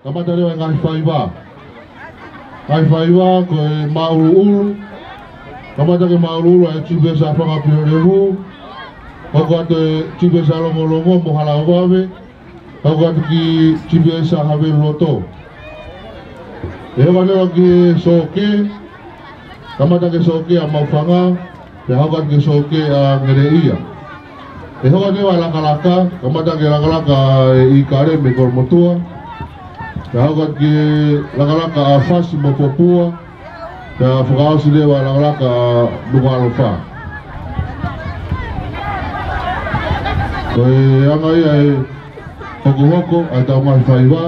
Kamata rewa ngai whaiwa. Ngai whaiwa ko e mauru ulu. Kamata ke mauru ulu e tibe sa whakapio rehu. Kau ate tibe sa longo longo mo hala wawe. Kau ate ki tibe sa hawe loto. E wana ki soke. Kamata ke soke a maufanga. E haukat ke soke a ngereia. E hoa newa laka-laka, kamata ke laka-laka i kare me kormotua. E haukat ke laka-laka a fasi mo popua. E whakaosi newa laka-laka a lunga alofa. Ko e anga ia e hoko-hoko, ai tau mai whaiwa.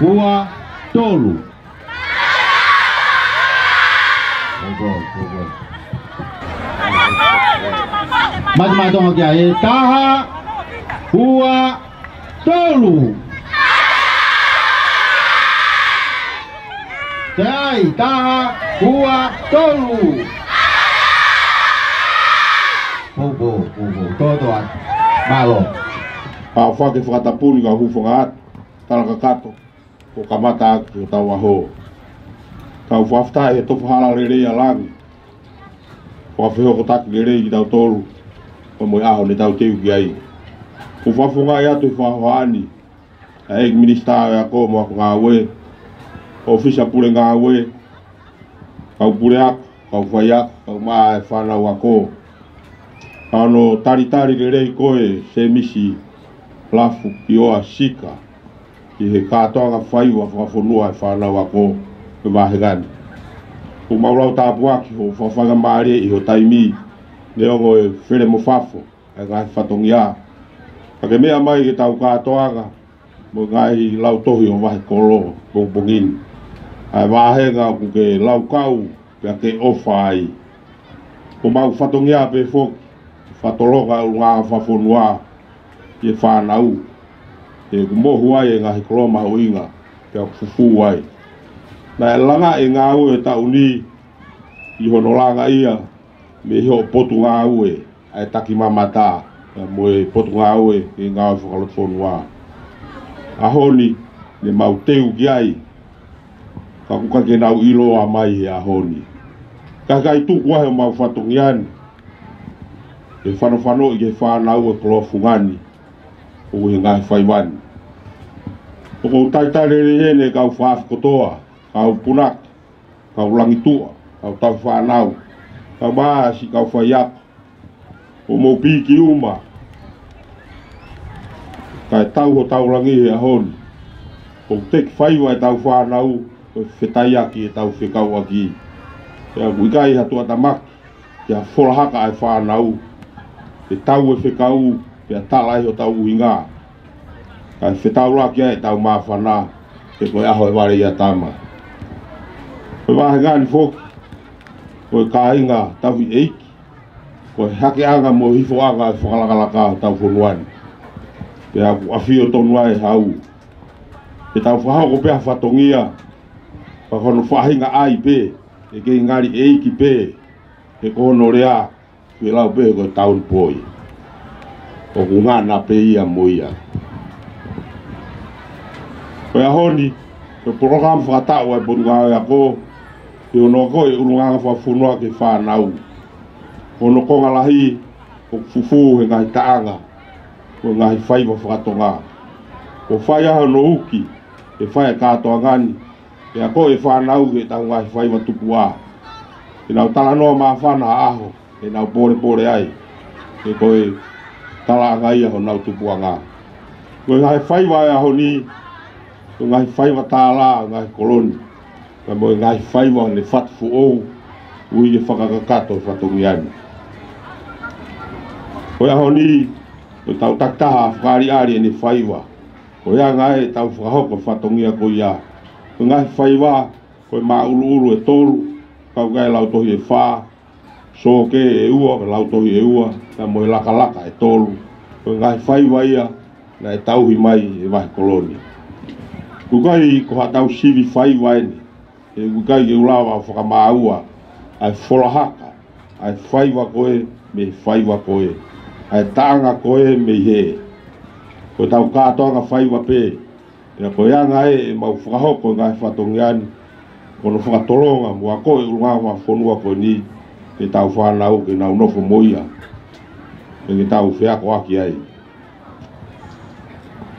Ua tolu. Mas kia e taha ua tolu. Tai taha ua tolu. Popo todo malo. A whake whakatapuni ka huwhangaat. Talaka kato. O kamata aki o tau aho. Tau whaftai e tofu hala rerei a langi. Whawhiho ko taki rerei ki tau tolu. O moi aho ni tau teu ki ai. O whawhunga i atu i whahoani. A eik minista e a ko mo ako ngā ue. O fisa pure ngā ue. Kau pure ako, kau whai ako, kau maa e whanau a ko. Ano tari rerei koe se misi lafu ki oa sika. Ki he kātoanga whaiwa whawhonua e whanau a ko me mahegani. O maulau tāpuaki ho whawhanga maare i ho taimi. Ne ongo e where mo whafo e ngai whatongi a. Ake mea mai e tau kātoanga mo ngai lau tohi o wahe kolo bongbongini. Ai wahenga ku ke lau kau pia ke ofa ai. O mau whatongi a pe whoki. Whatologa u ngā whawhonua i e whanau. E kumohu ai e ngahi koloma o inga, pia fufu ai. Na e langa e ngā ue tau ni, i honolanga ia, me hio potu ngā ue, ai taki mamata, mo e potu ngā ue, e ngā ue whakalotonua. Ahoni, ne mau teu ki ai, ka kuka ke nau ilo a mai he ahoni. Kai tuku ahe o mau whatongi ani, e whanawhano i ke whanau e kolofungani, o he ngai whaiwani. O kou taitarere hene kau whaakotoa, kau punak, kau langitua, kau tau whanau, kau maasi, kau whaiak, o mou piki uma. Kai tau ho tau langi he ahoni, o teki whaiwa e tau whanau, o whetaiaki e tau whekau aki. Ea kuikai hatua tamaki, kia wholahaka e whanau, e tau e whekau pe tala i o tau uhinga ka whetau la kia e tau mawhana e koe aho e ware ia tama koe wahe ngani whoki koe ka inga tau i eiki koe hake anga mo hifo anga e whakalakalaka tau whonuani pe aku awhio tonua e hau e tau whahau ko pēha whatongia pa kono whahinga ai pe e ke ngari eiki pe e kono rea ke lau pe koe taun poi o kungana pe ia mo ia koe ahoni koe program whakatau e bonga e ako e ono koe ulunganga whafunua ke whanau ono konga lahi o fufu he ngai taanga o ngai whaiva whakatonga o whai aha no uki e whai katoa ngani e ako e whanau e tau ngai whaiva tupua e nau tala noa maa whana aho e nau pore ai e koe tala ngai aho nau tupua ngā koe ngai whaiva e aho ni o ngai whaiva tāla ngai koloni ka mo ngai whaiva ne whatfu ou ui e whakakakato e whatongiani koe aho ni o tau taktaha whakari ari ni whaiva koe a ngai tau whakahoko whatongia ko ia koe ngai whaiva koe maa ulu e toru kau ngai lautohi e wha so ke e ua ka lautohi e ua ka moe laka e toru koe ngai whaiva ia na e tauhi mai e wahi koloni kukai ko hatau sivi whaiva eni e kukai e ulawa whakamaua ai wholahaka ai whaiva koe me whaiva koe ai tanga koe me he ko tau katoa nga whaiva pe e koe anga e mau whakahoko ngai whatongiani kono whakatolonga mua koe ulunga whanua koe ni e tau whanau ke nau nofo moia e ke tau whiako aki ai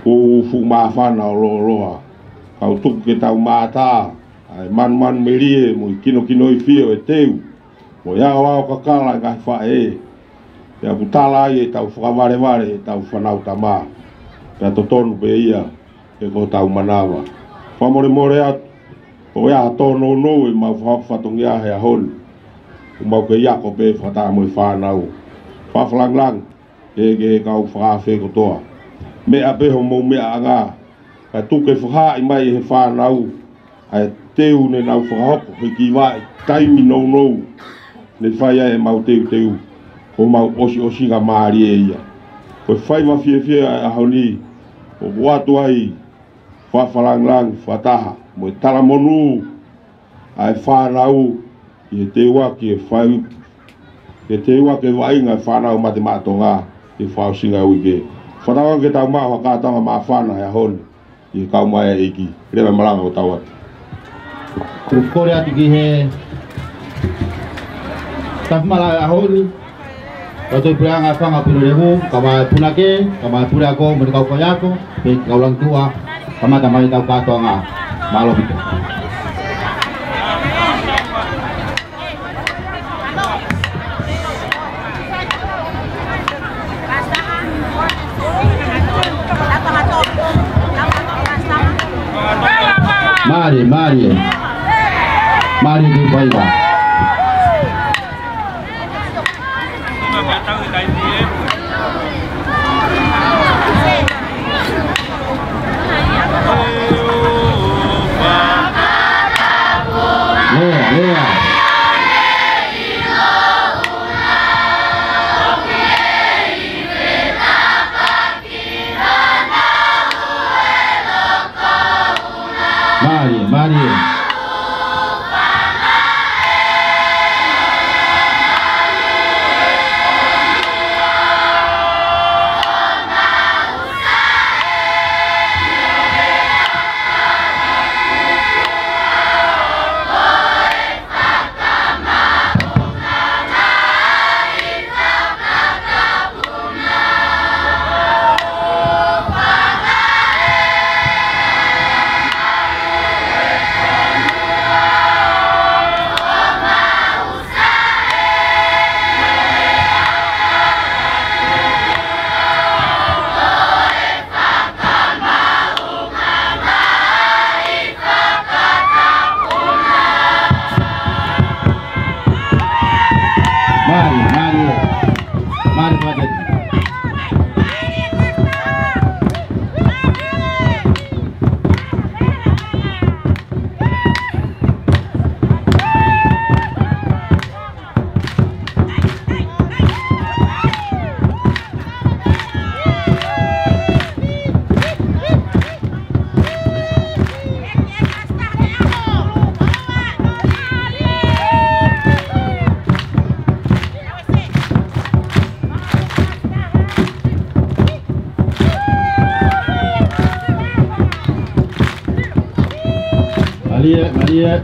ko ufu maa whana o loa kau tuku ke tau mātā ai man merie mo i kino i whio e teu mo ia wao kakala ngai whae e a putala ai e tau whakaware e tau whanau tamā pe a totonu pe ia e ko tau manawa whamore atu o ia tono no e mau whatongia he a hon o mau ke iako pe whata mo i whanau whawhalanglang e kau whakawhe kotoa mea peho mo mea anga ka tuke whaha i mai he whanau ai teu ne nau whakahoko he ki wai taimi no ne whaia e mau teu ko mau osi nga maari e ia ko whaiva fie a honi o watu ai whawhalanglang whataha mo i taramonu ai whanau i te waki e whai e te waki e wainga whanau matematonga i whausinga uike whatawa ke tau maa whakatanga maa whana e honi i kau mai e iki rewa malanga o tau atu kore atu ki he tafmala a honi o te pureanga whanga pino rehu ka mai punake ka mai pureako mo te kau koiako pe kau lang tua ka mata mai tau katoa ngā malo pito Mari di Waiva. Lea. Mari. Mari pengantin. Maria.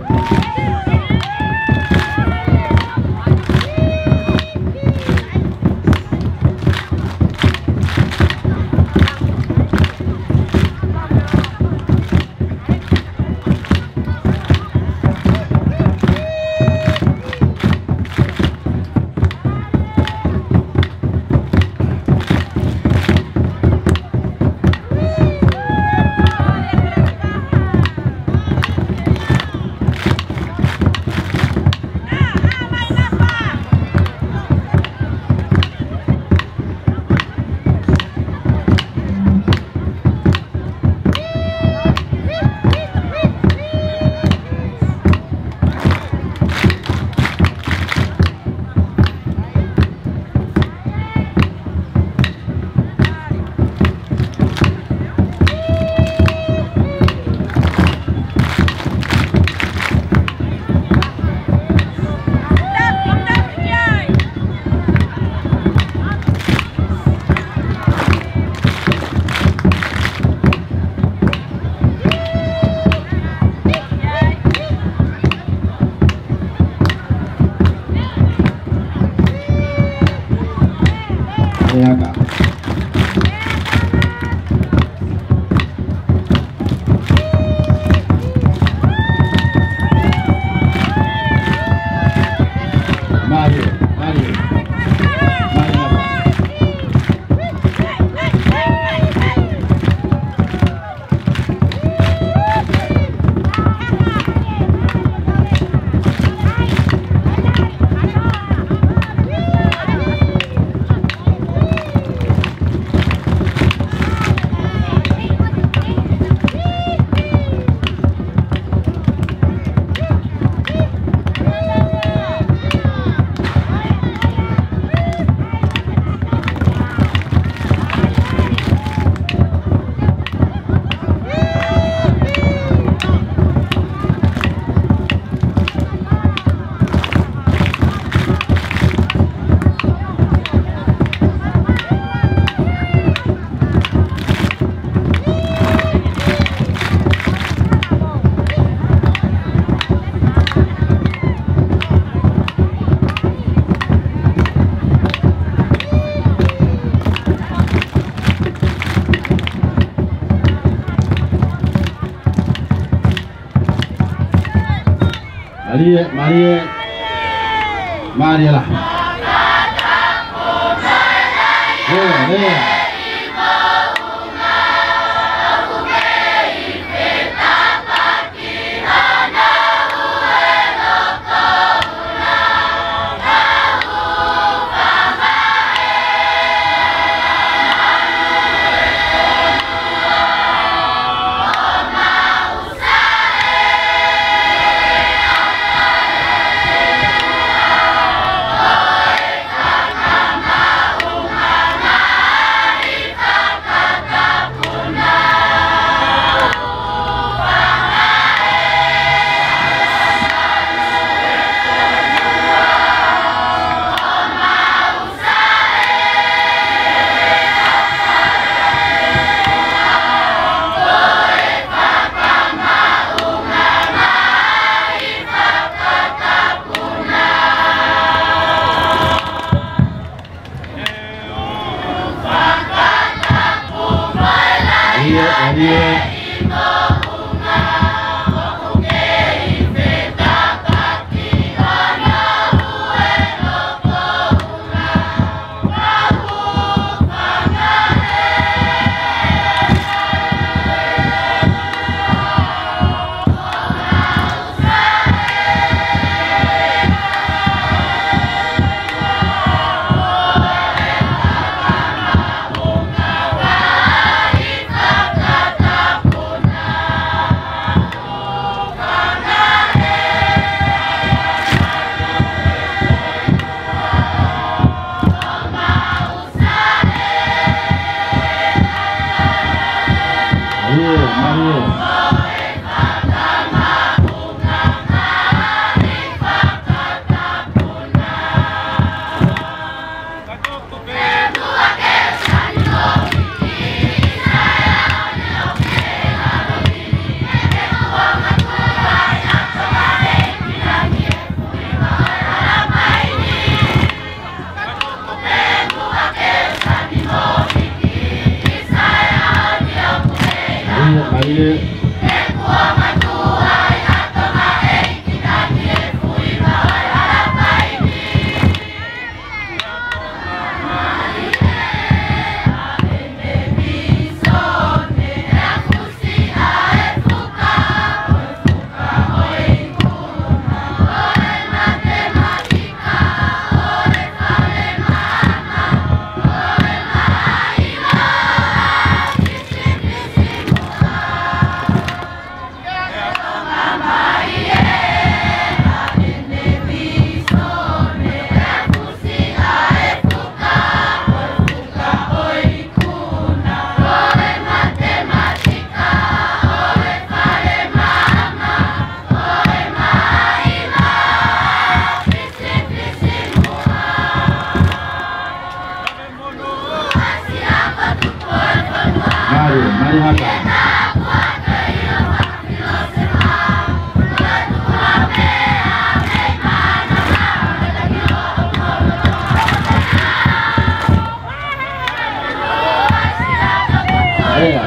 Kak. Mari. Maria lah. haka.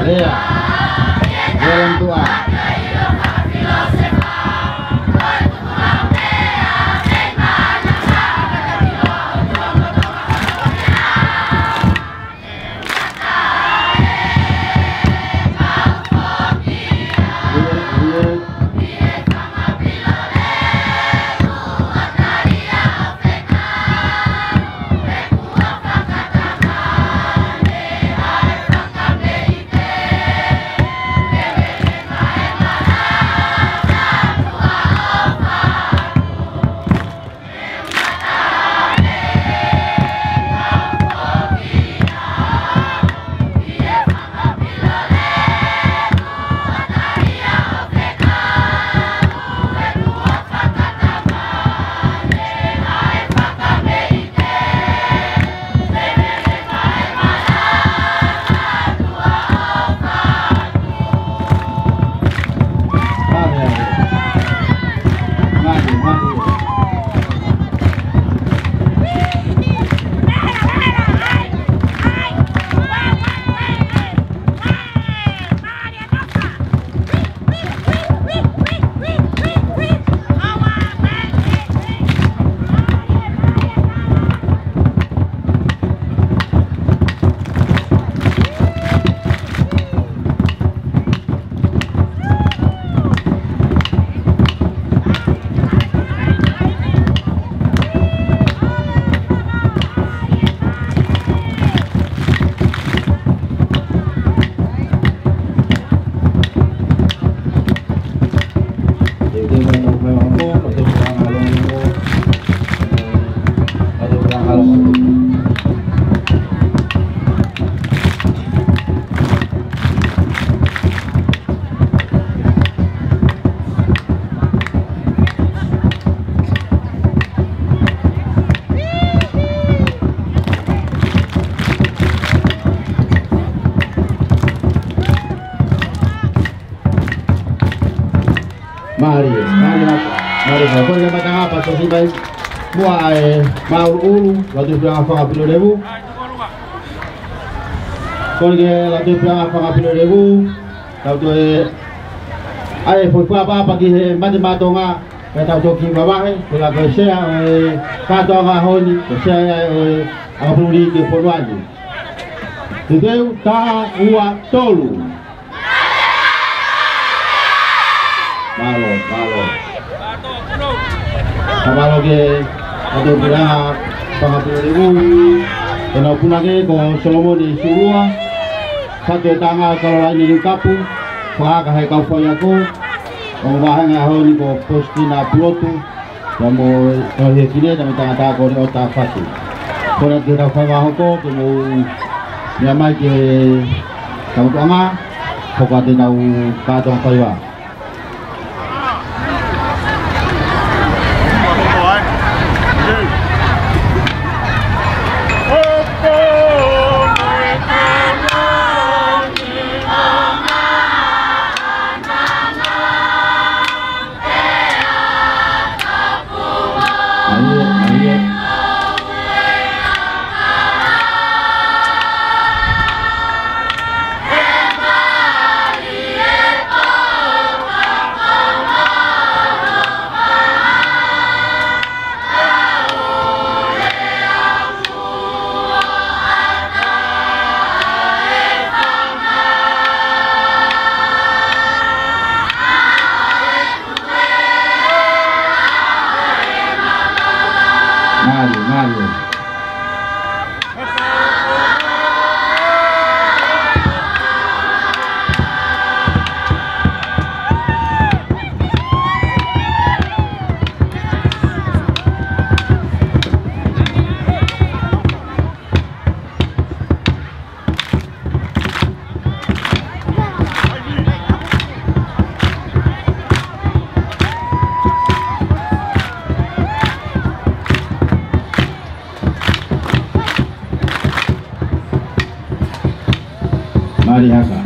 Lea. Orang tua. Mari kalau kita macam apa sesi baik buat mau ulu lalu bilang apa puluh ribu. Kalau kita lalu bilang apa puluh ribu, lalu apa pagi macam nga kita tu kita bawa kita bersih kata ngahoni bersih apa puluh ribu puluhan. Itu tak uang tolu. Malo. Kalau ke ada bilang pangapun ribu, kalau pun lagi kalau Solomon di Surua, satu tangga kalau lain di kapu, pakai kau foyaku, orang bahan ahon ni ko postina pilotu, kamu kalau kini kami tangga kau di otak pasti. Kalau kita faham ko, kamu nyamai ke kamu tangga, kau kata tahu kadang faham. Mario. Mari haka.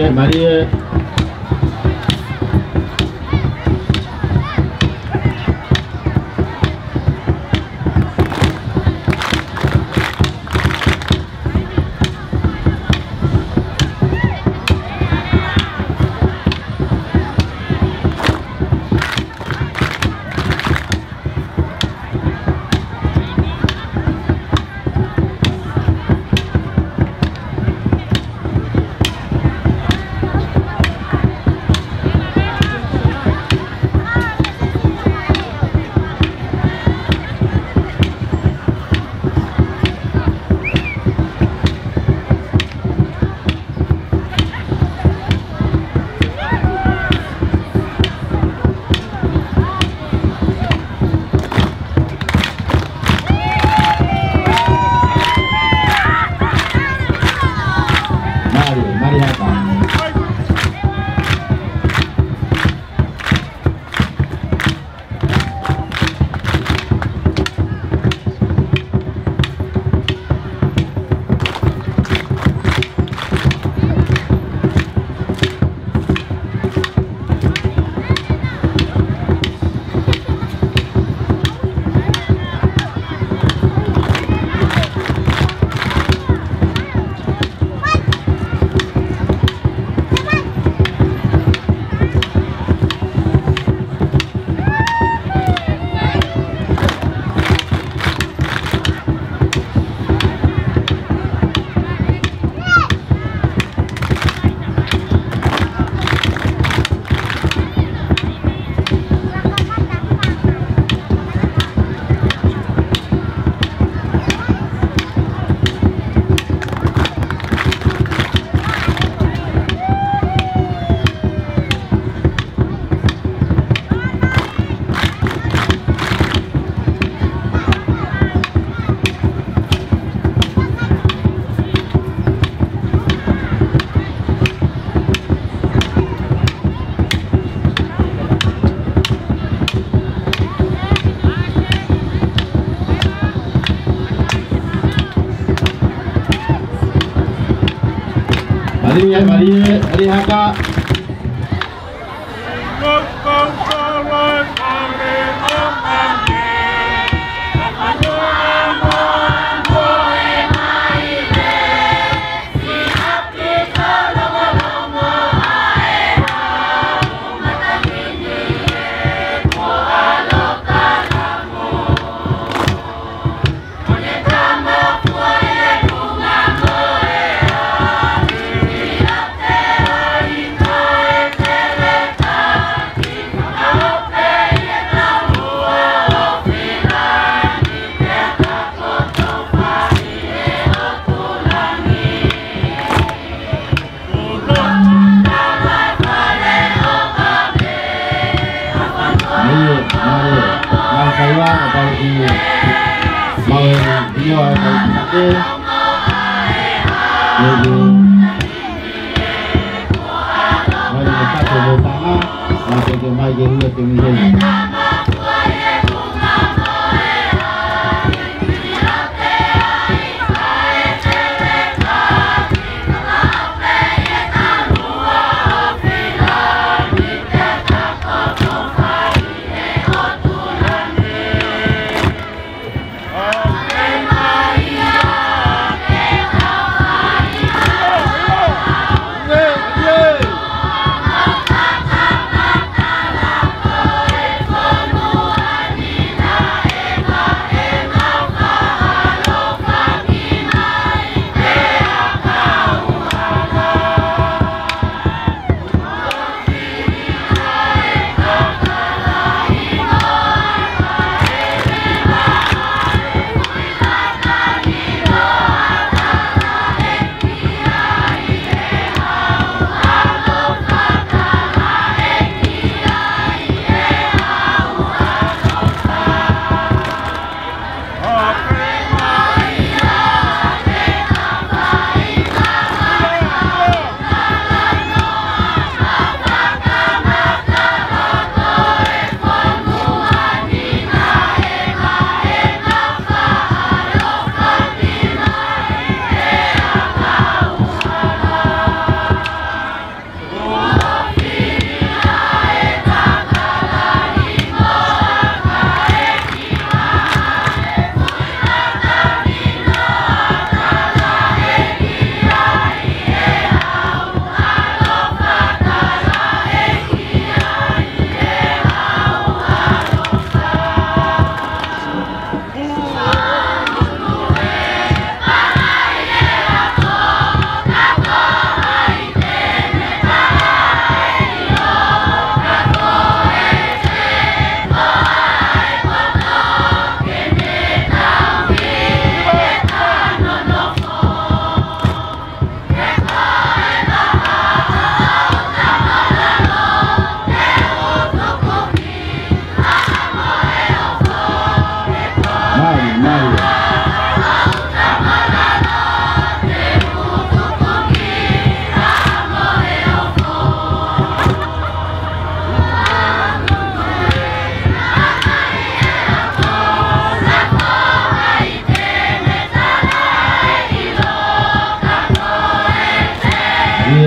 Marie. Mari haka.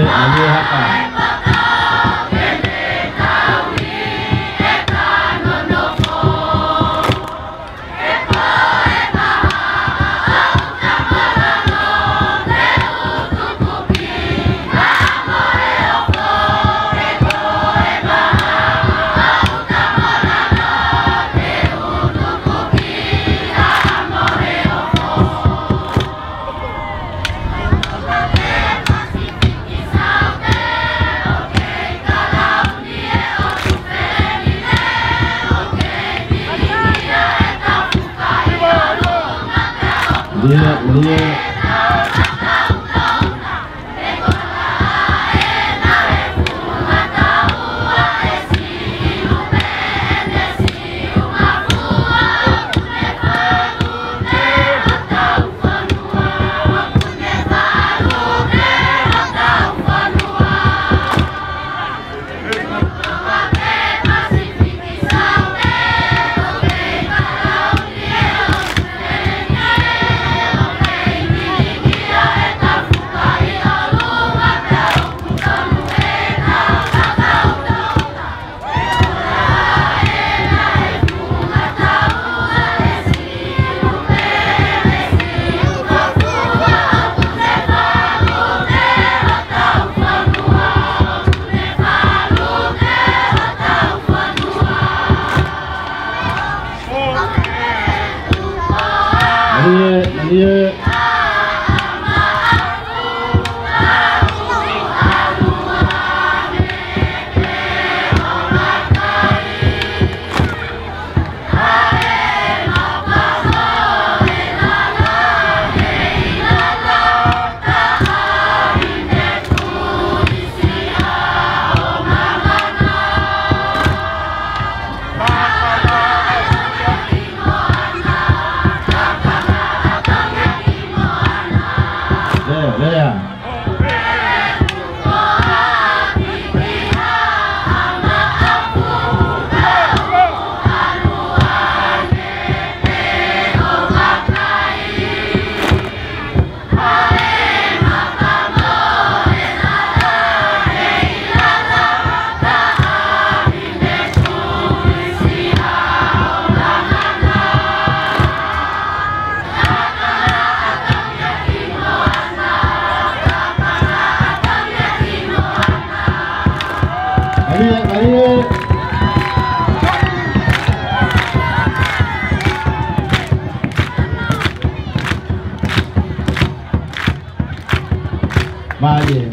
haka. Dia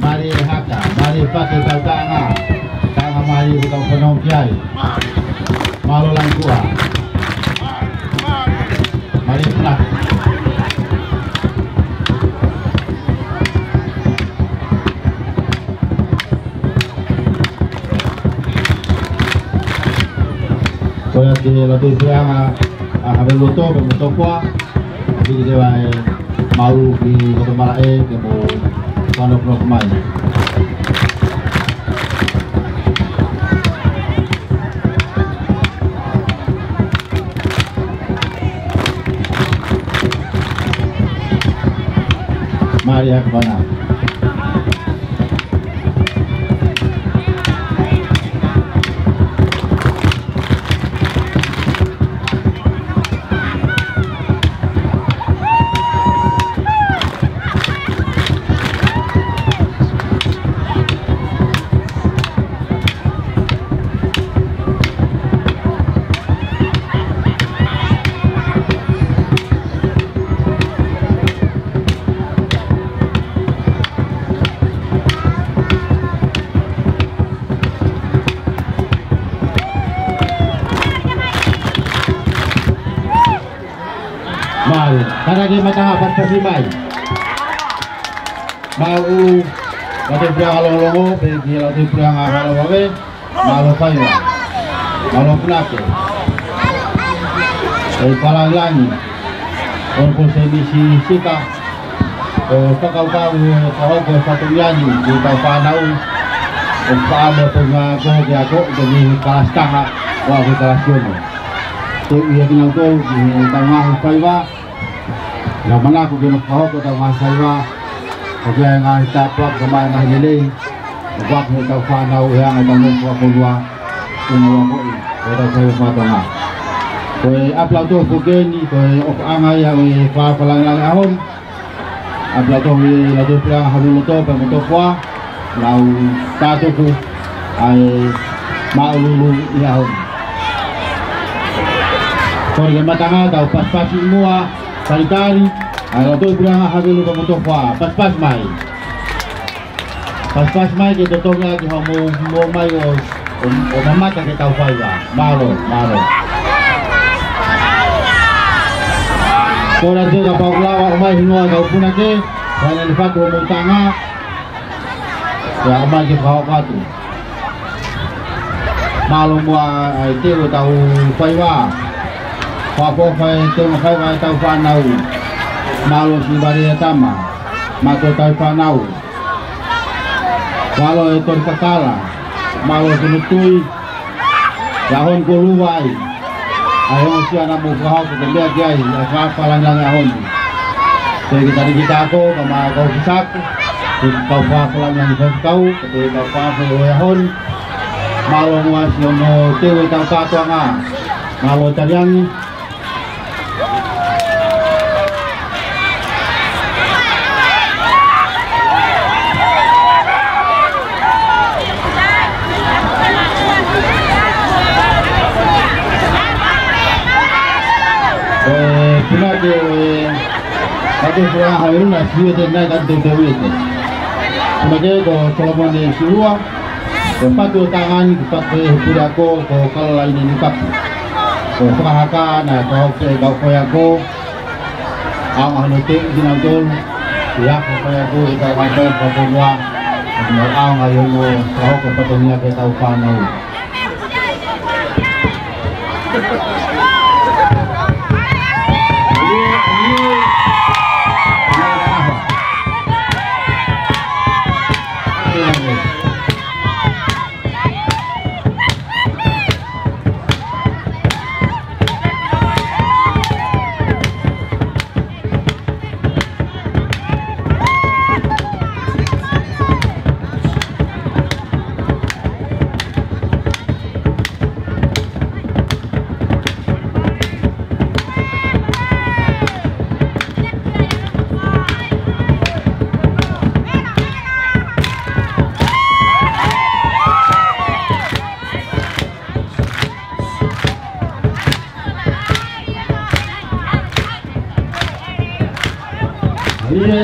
mari haka, mari pakai tanga mari bukan penong kiai, malu langkua, mari pernah. Kaya di lebih kurang ada luto, bermutua, tapi dia malu di kota Marae, kemo pondok kemai. Mari ke mana? Karena dia macam apa tersimai mau latih perang along-along pergi latih perang along-along malu kaya malu penake dari palang lagi walaupun saya misi sika kau-kau ke satu nyanyi di kau nau ada pengaku dia kok jadi kelas tangga wah kelas jono tu ia kenal tu di tengah kaya na mana ko gino ko ta masaywa Oke ngai tapak kemai ngai lele. Buat ni tau fanau yang ada muka kedua semua koi. Kita saya fatona. Koi aplau tu bugeni koi ok angai yang fa falang ahom. Aplau tu laju pelang halu tu pemutu kuah. Lau tatu ku ai mau lulu ahom. Koi matanga tau pas-pas semua kali-kali. Kalau tu bilang halu pemutu kuah pas-pas mai. Pas-pas mai kita tahu lagi mau mai mama tak kita tahu apa malo. Kalau tu kapal lawa mai semua kau pun ada, kalau lepas tu mau tanga, ya mai kita kau tu. Malo mua itu tahu apa tu tahu fanau, malo si bari tama, mato tahu fanau. Kalau itu kakala, malu senutui, lahon koluai, ayam si anak muka kita lihat jai, apa lang ahon. Jadi kita aku, kama kau kisak, kau apa lang yang kau, kau apa ahon, malu muasi ono tewe tau satu anga, malu cariang. Pernah ke ada orang hayun nasi itu naik kan dewi itu. Sebagai ko Solomon di Surua, tempat tu tangan tempat puraku ko kalau lain ini kap. Ko sahaka na kau koyako, ang anuti dinamtul, ya koyako ikau macam papua, ang hayun mo kau kepatunya kita upanau.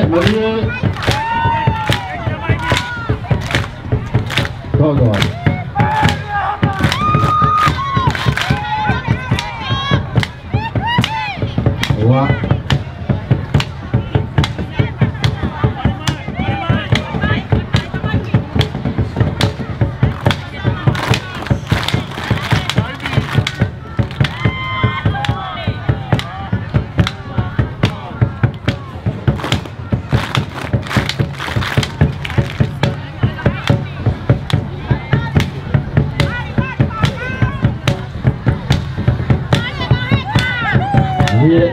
Maria. Todo. Dua.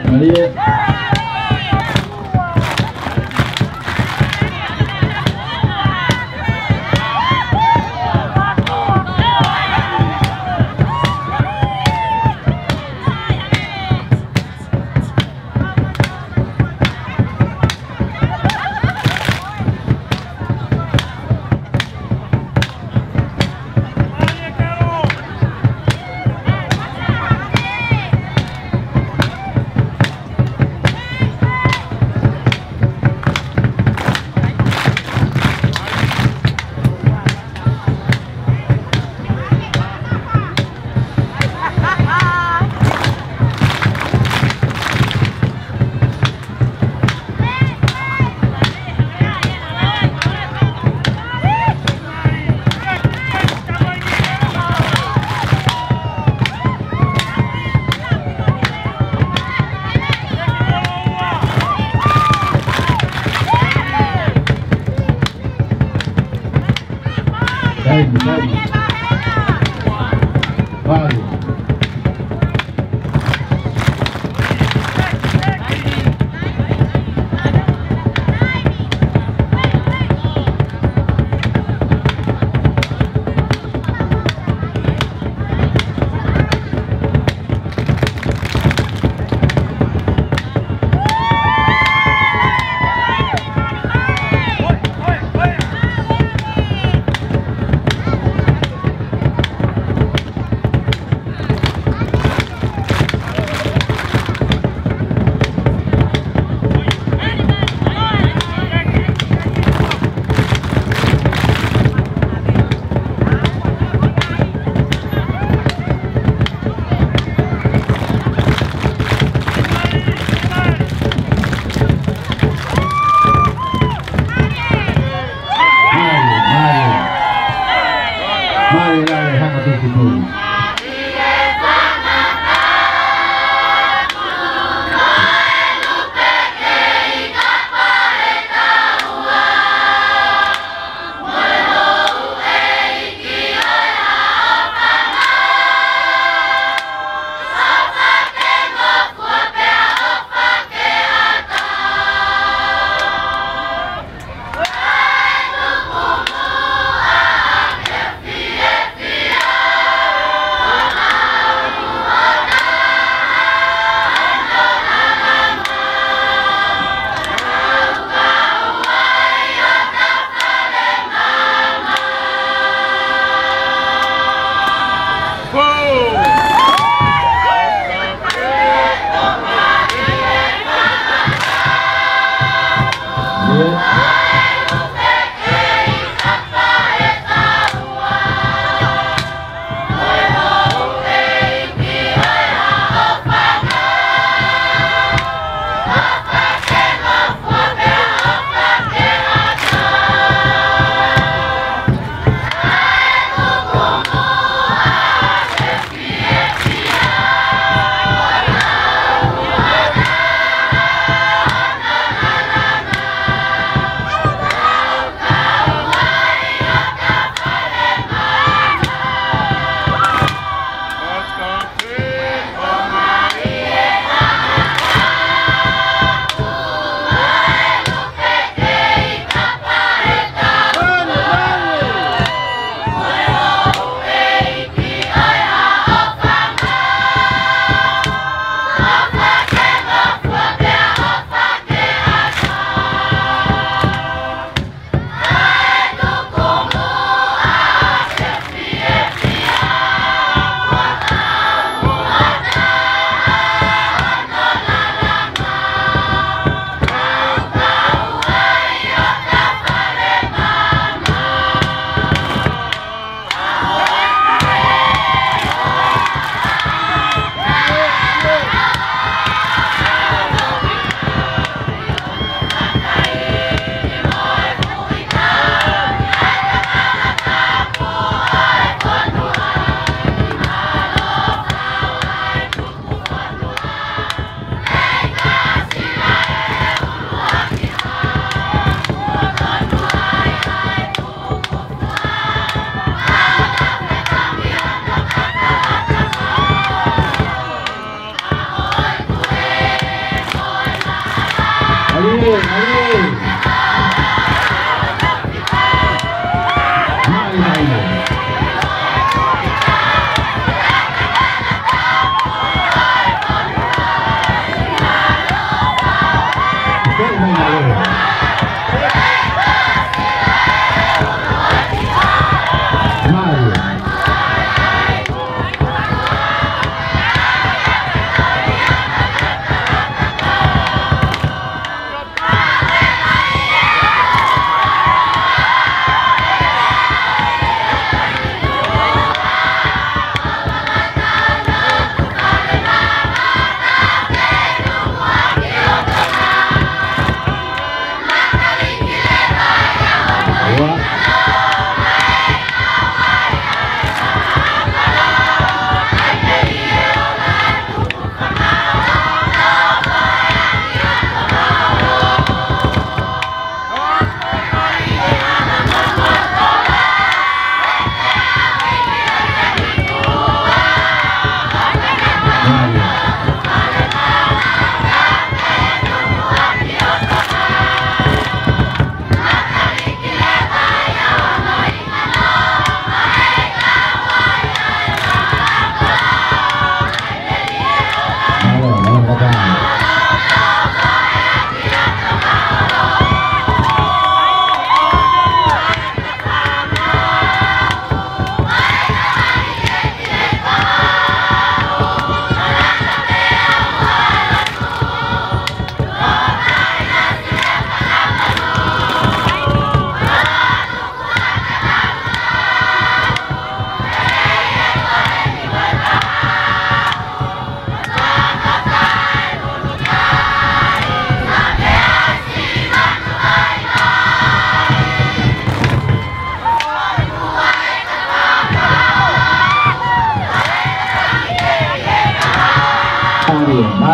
Maria. Vale.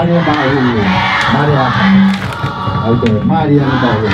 Maria Bahu, Maria, okay, Maria Bahu.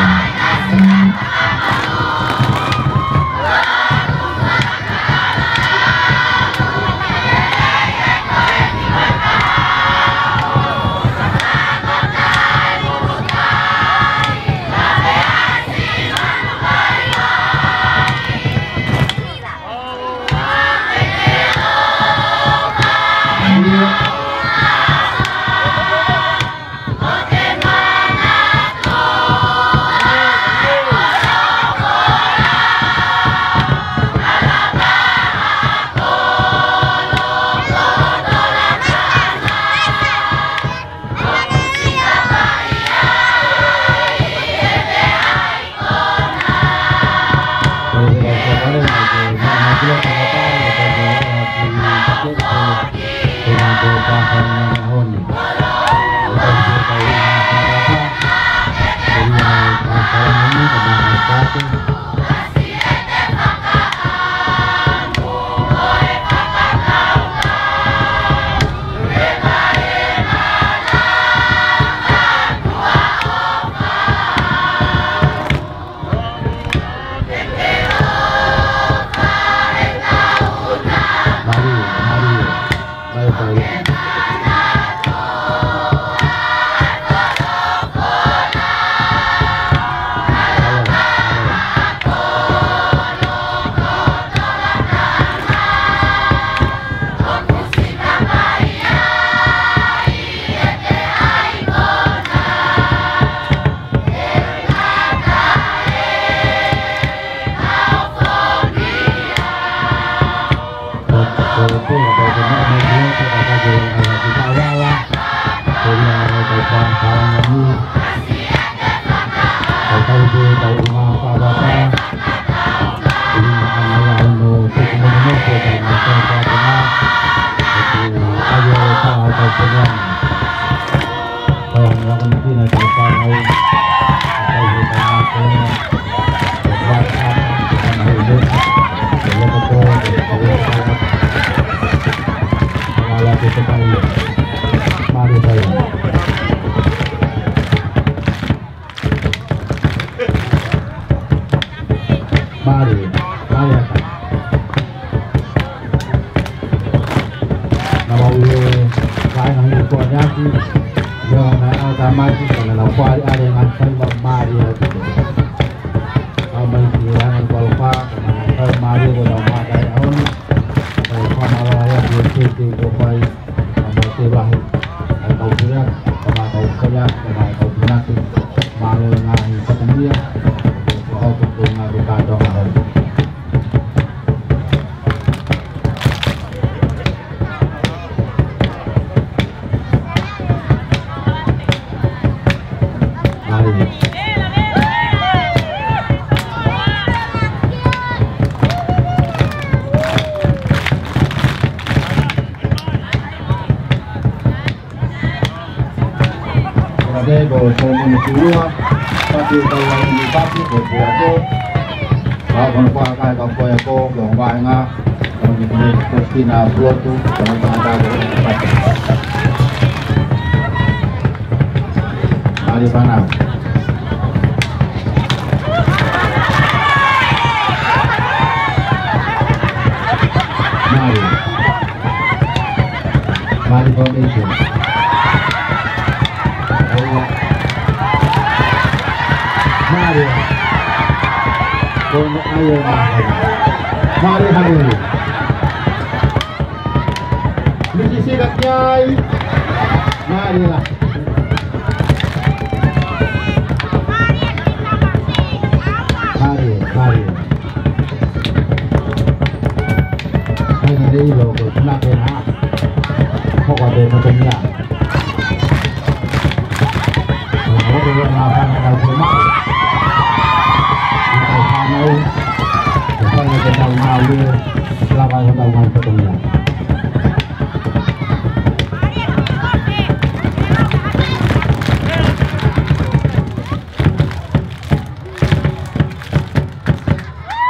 Maria ke ko Solomon Surua satu tahun ini tapi ko aku kalau ko kai ko ko ko ba nga ko ni Christina Flotu kalau ada Mari panau Mari Foundation Mari Kono ayo Mari hari Misi sikat nyai Mari lah Mari Ini dia logo nak kena kok ada macamnya kalau dia makan kalau cuma kita mau supaya kita mau selama kita mau ketemu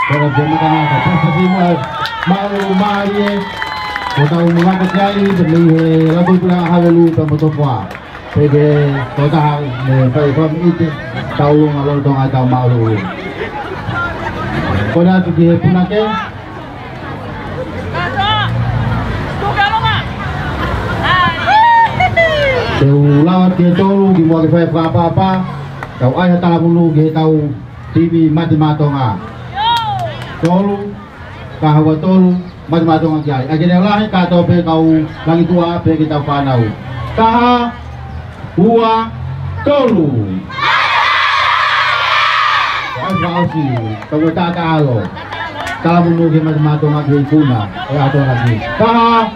kalau dia makan apa semua mau mari kita mengangkat nyai demi lagu pulang hawelu pemotopwa pede kota pai pam itu tahu ngalor dong atau malu kota tu punake lawat dia tolu di mau ke apa kau ayah tak mulu dia tahu TV mati matonga tolu kahwa tolu matong agyay agyan lahi kato pe kau langit tua pe kita panau kaha huwa tolu ay bausi kau tatalo kala munugi matong agyay kuna ato lagi kaha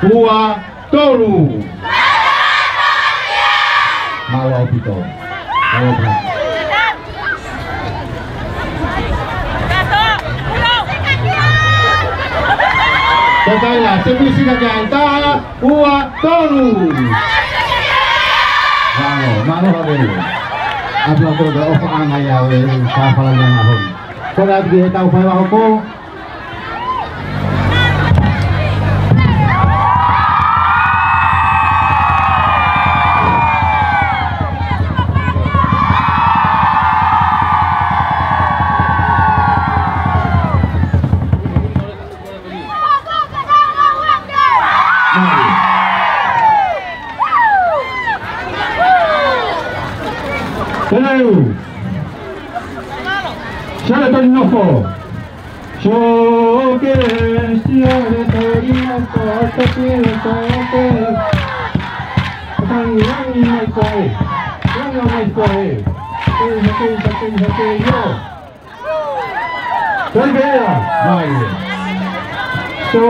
huwa tolu malau pito malau pito Kaya sebisi kaya ita huwa tolu. Malo habelo. Abla ko do of ang ayaw sa palangan ahon. Kaya di taw pa ako. Nofo so que siare torino porta pelo tope tan mai coi yo Tolvera vai so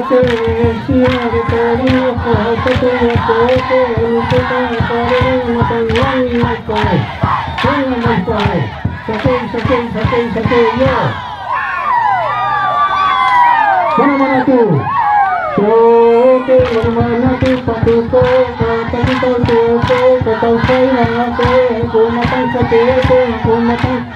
que siare torino porta pelo tope tan mai coi Sakay, yo. Mana tu? Mana tu? Patuko, patito tu, patau say na ako, kumatang sakete, kumatang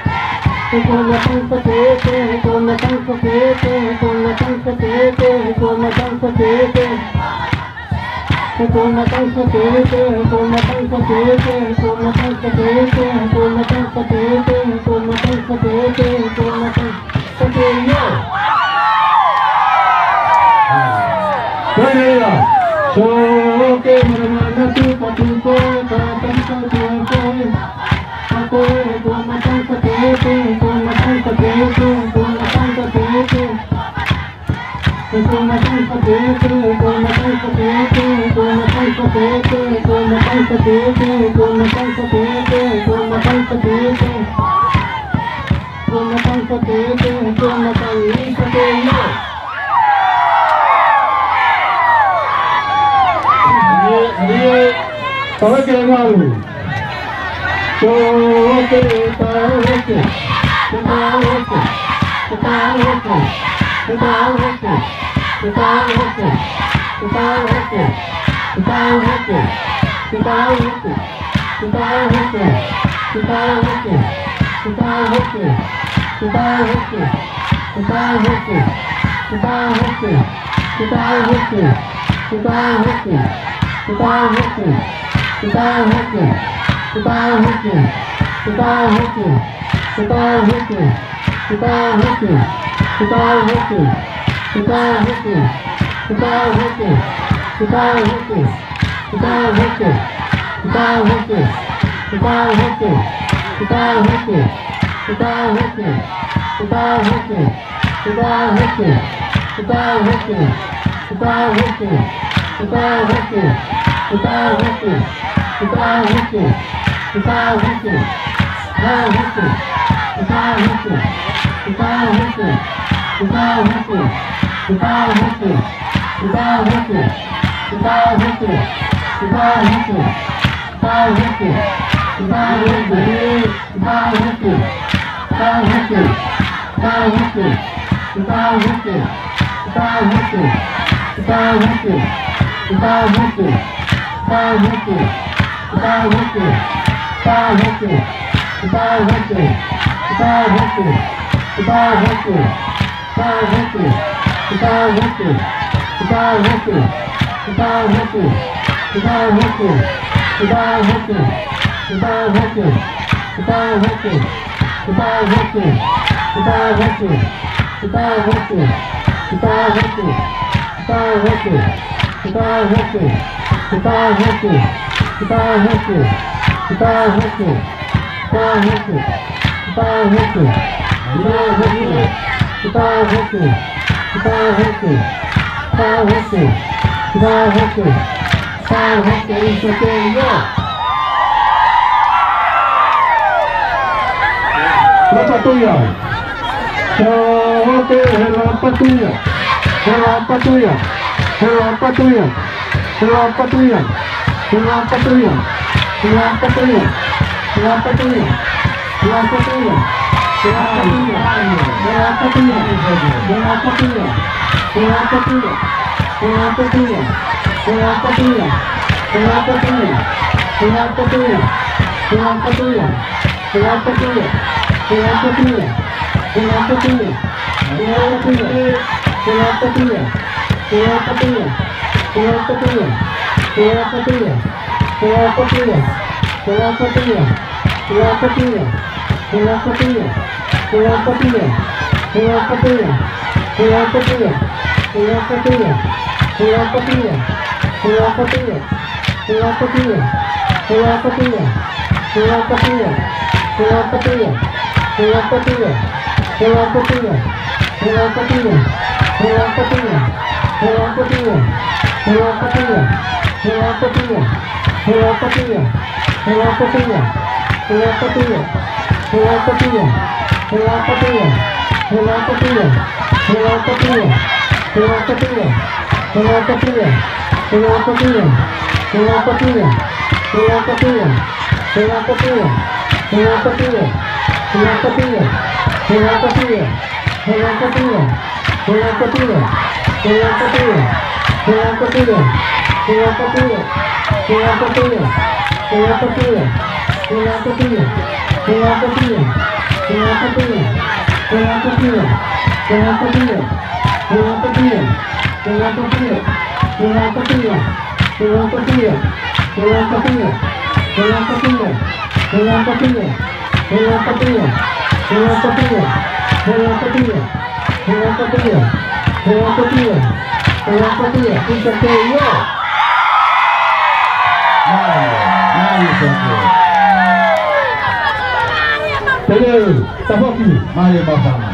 Mari bersama.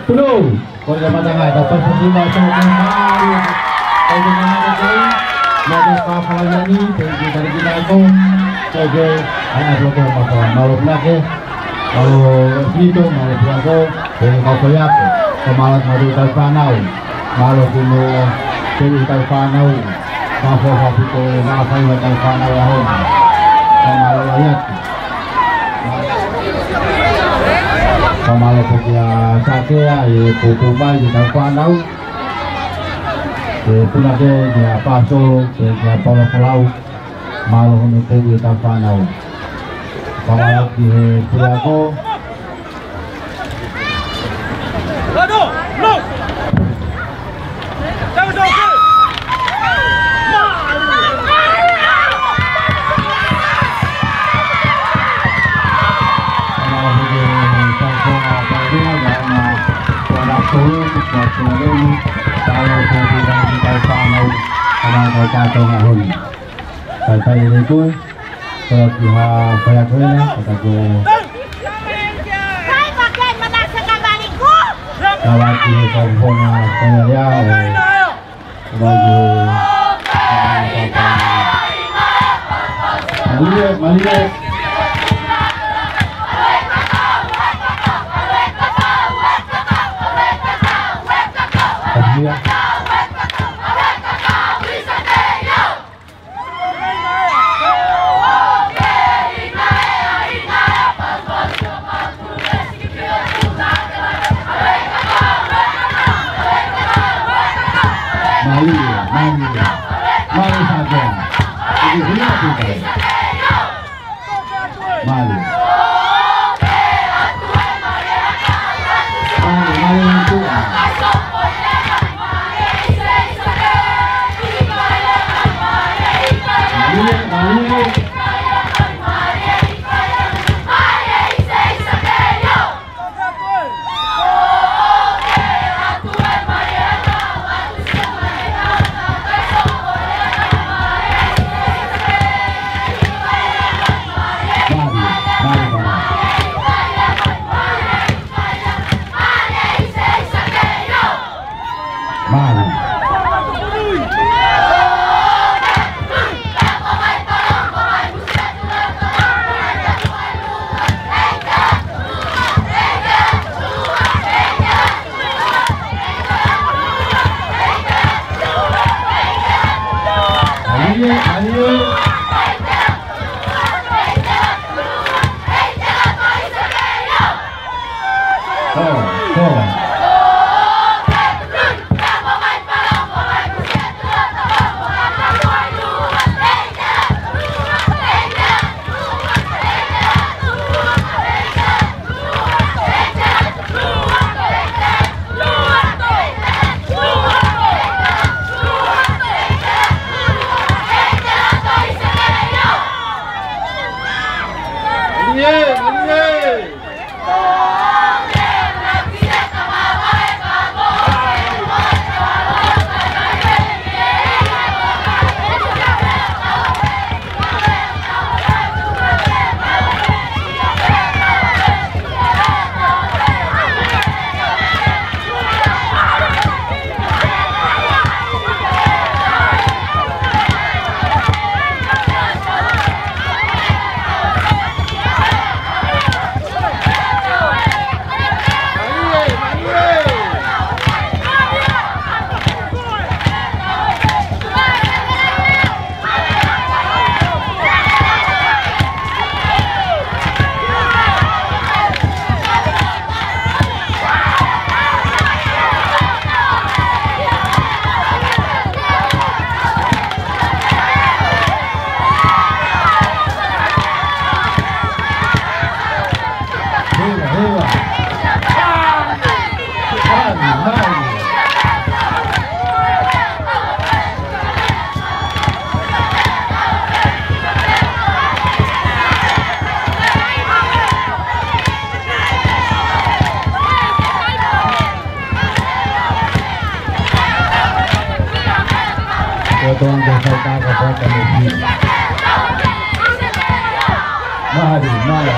Terus. Kalau matangnya dapat terima sama Maka kafalannya ini dari kita itu sebagai anak lokal masalah malu lagi kalau itu malu aku dari kau koyak kemalat madu talpanau malu kuno dari talpanau mafu itu maafai talpanau lahon kemalu ayat kemalu punya sakit ya itu tumbal di talpanau pula ke dia paso ke dia pulau malu untuk kita panau kalau di pulau ko kacau ngahun, kata ini tu, kalau kita bayar tu ni, kata tu. Saya pakai mana sekarang itu? Kalau kita kompon penyedia, baju, maliak. Mari saja. Ini dia kita. Mari. Mari itu. Tuan jasa kita kepada kami. Mari. Mari.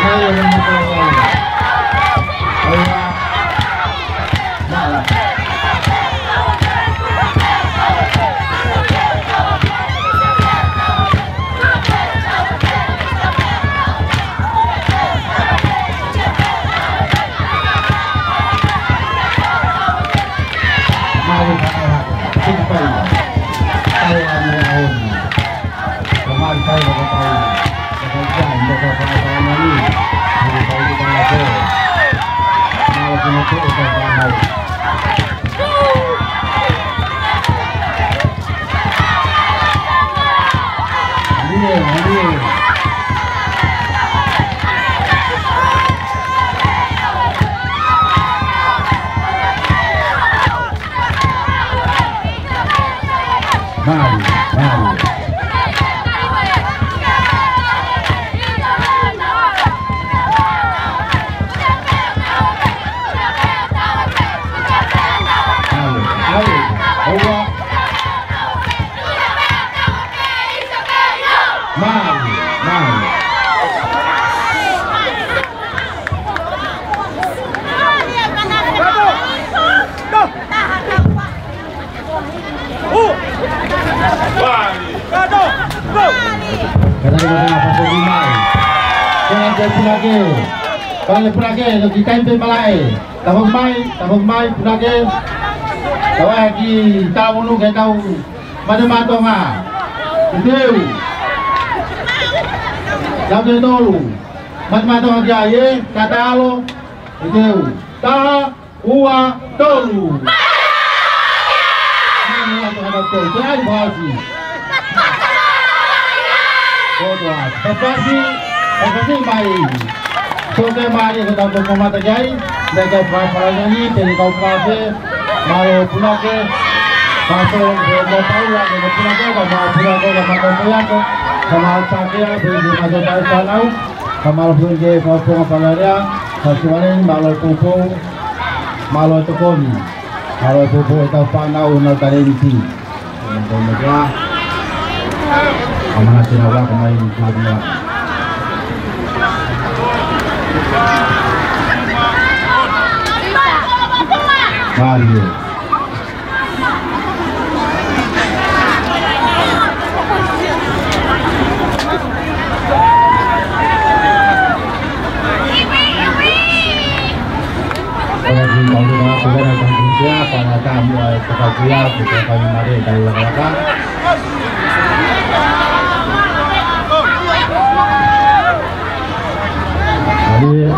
Mari. Mari. Punake lagi kain malai. Tabang mai punake. Tawa lagi tahu nu ke tahu. Macam nga. Itu. Jangan dulu. Macam lagi aye kata lo. Itu. Ta uwa dulu. Ini ada tuh. Jangan bahasi. Bodoh. Pasti baik. Soalnya mari kita bersama terjadi, mereka para ini dari kaum kafe, malu punake, masuk ke tahu lah dari punake, sama punake sama kafe, sama sakit dari masuk dari sana, sama punake kampung apalagi, sesuatu malu pupu, malu tekoni, malu pupu itu panau nak tarinti, kemudian amanah sinawa kemarin juga. Mario. Para tamu kepada kita kami mari dari belakang. Balik.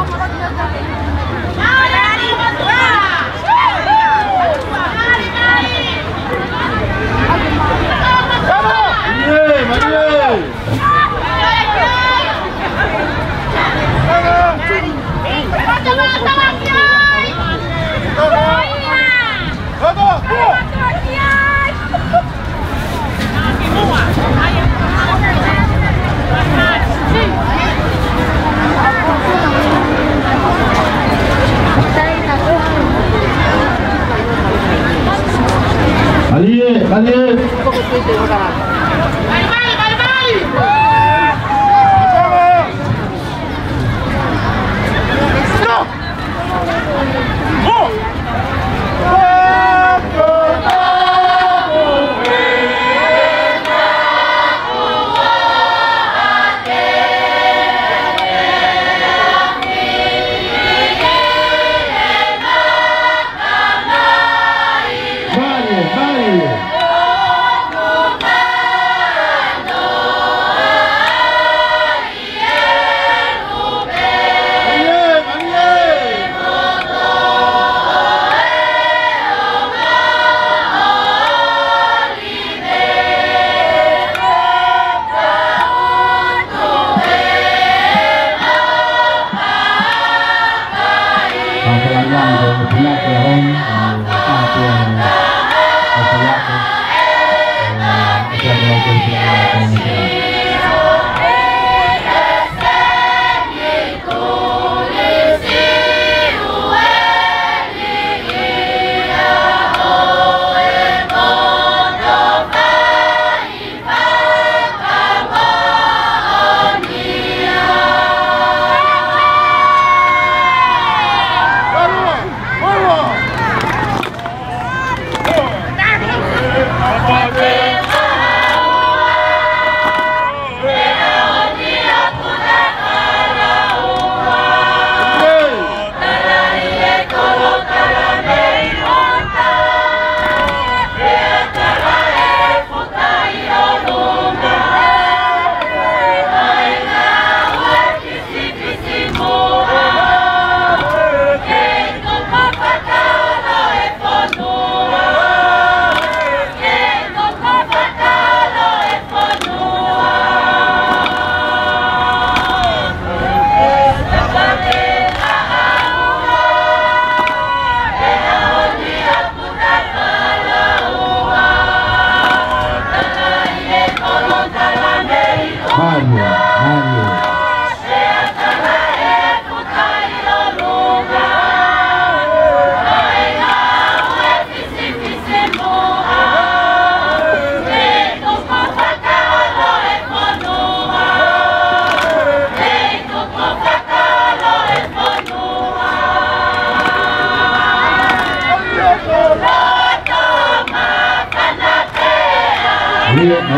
Yeah.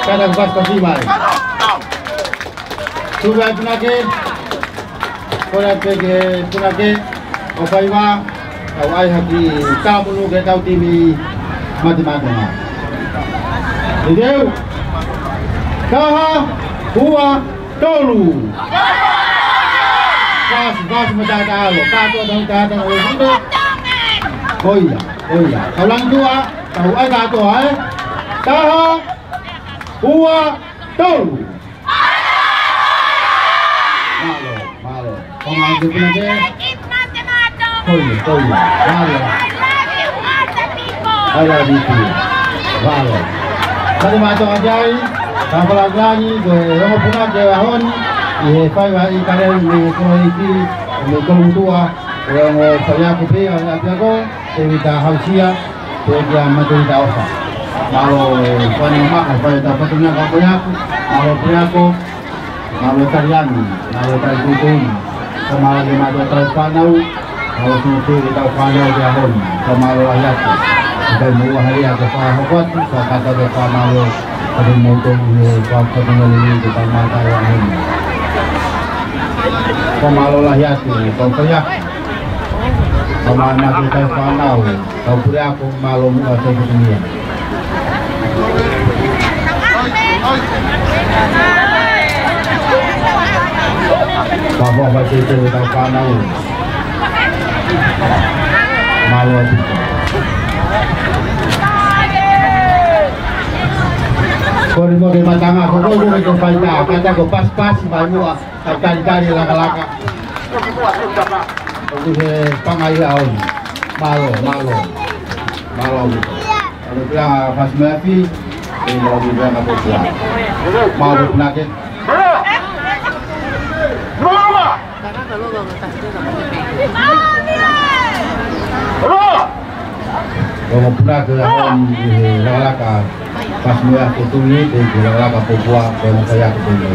Kadang pas kasih mai. Sudah punake, kolat ke punake, opaiwa, awai hati kamu ke tahu timi mati-mati. Jadi, kaha, hua, tolu. Kas mendadak lo, kado datang itu. Oh iya, kalau dua, tahu ada tu kaha. Hua tolu. Malo. Pemain tu pun ada. Koi. Malo. Ada di sini. Malo. Tadi macam aja ini. Kalau lagi, orang pun ada ahon. Ini saya ikan ini koleksi, ini kelutua. Orang saya kopi, orang aku, kita hausia, kita macam kita apa. Kalau penyumak, kalau dapat punya kalau punya aku, kalau kalian, kalau kalian tuntun, kemarin lima dua tahun panau, kalau tuntun kita panau di ahon, kemarin ayat, kita mau hari ada pahabat, kata ada panau, ada motor ini, kalau ini kita mata ahon, kemarin ayat, kalau kayak, kemarin kita panau, kalau punya aku malu muka sebenarnya. Bapak baca itu tahu panau, malu tu. Kau di matang aku, kau itu faida, kata kau pas baru kali laka. Kau pangai awal, malu. Kalau bilang pas mati. Ini lagi bilang apa pula? Mau penyakit? Kalau pernah ke dalam laka pas melihat itu ni di laka Papua kalau saya ketemu.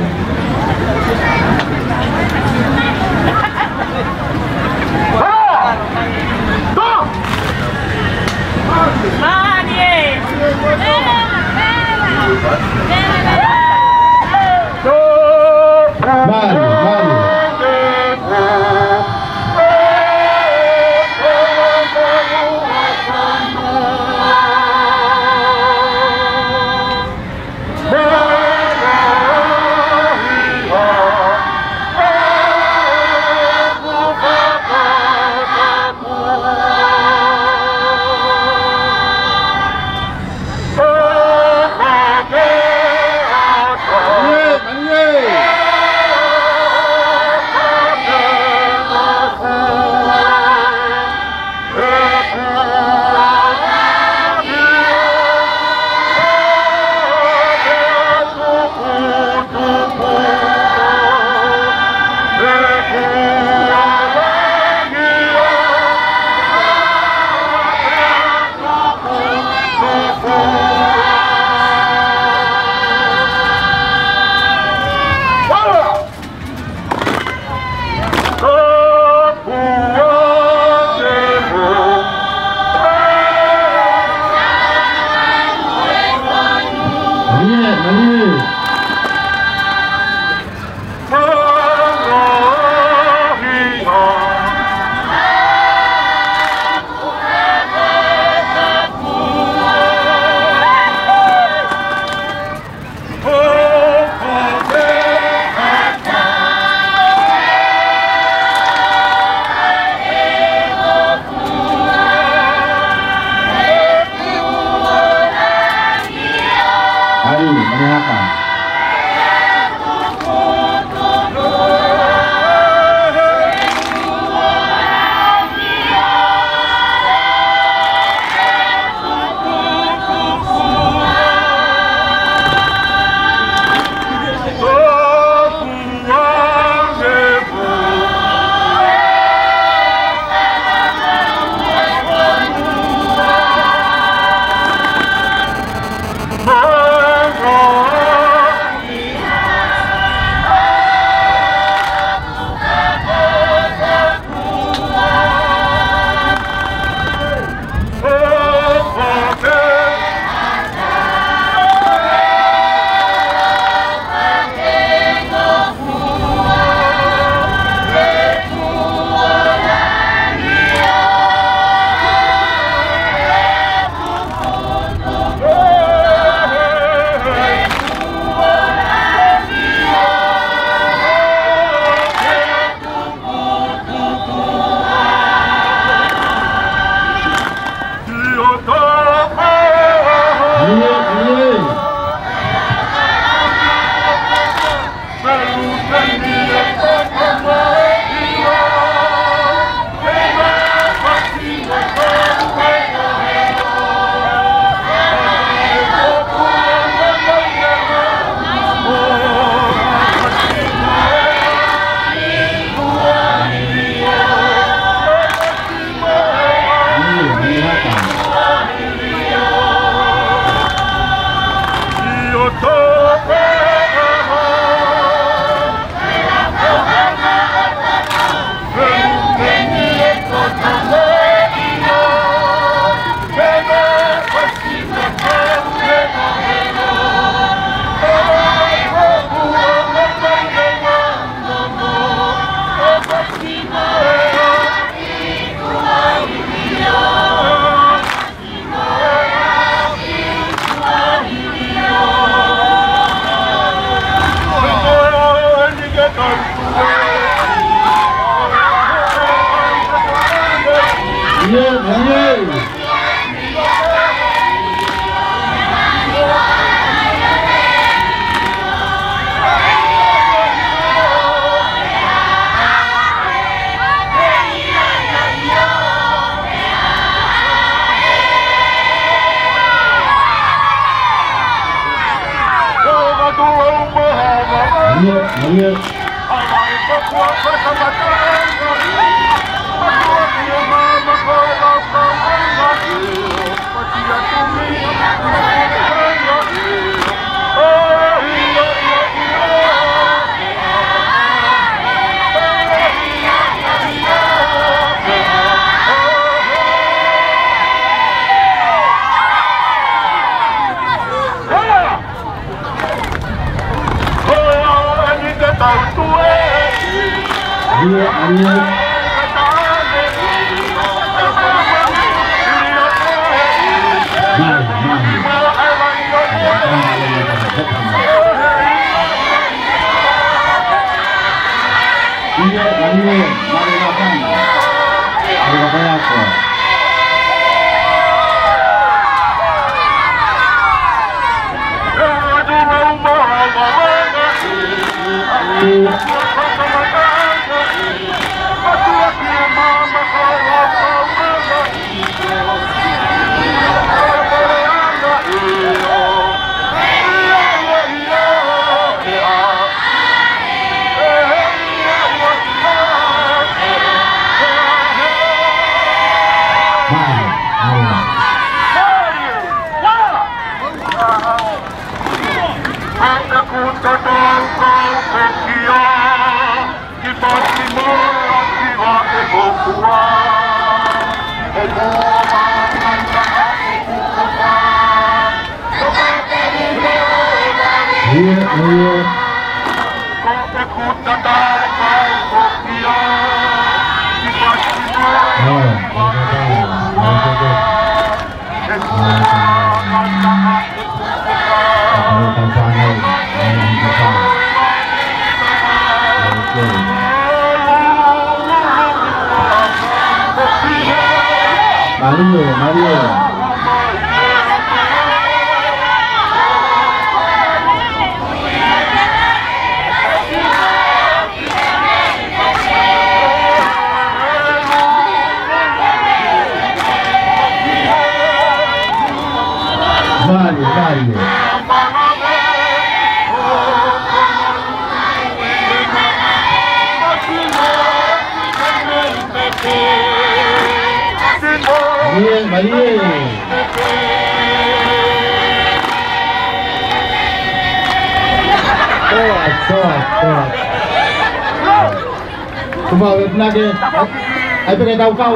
Ai pakai tahu kau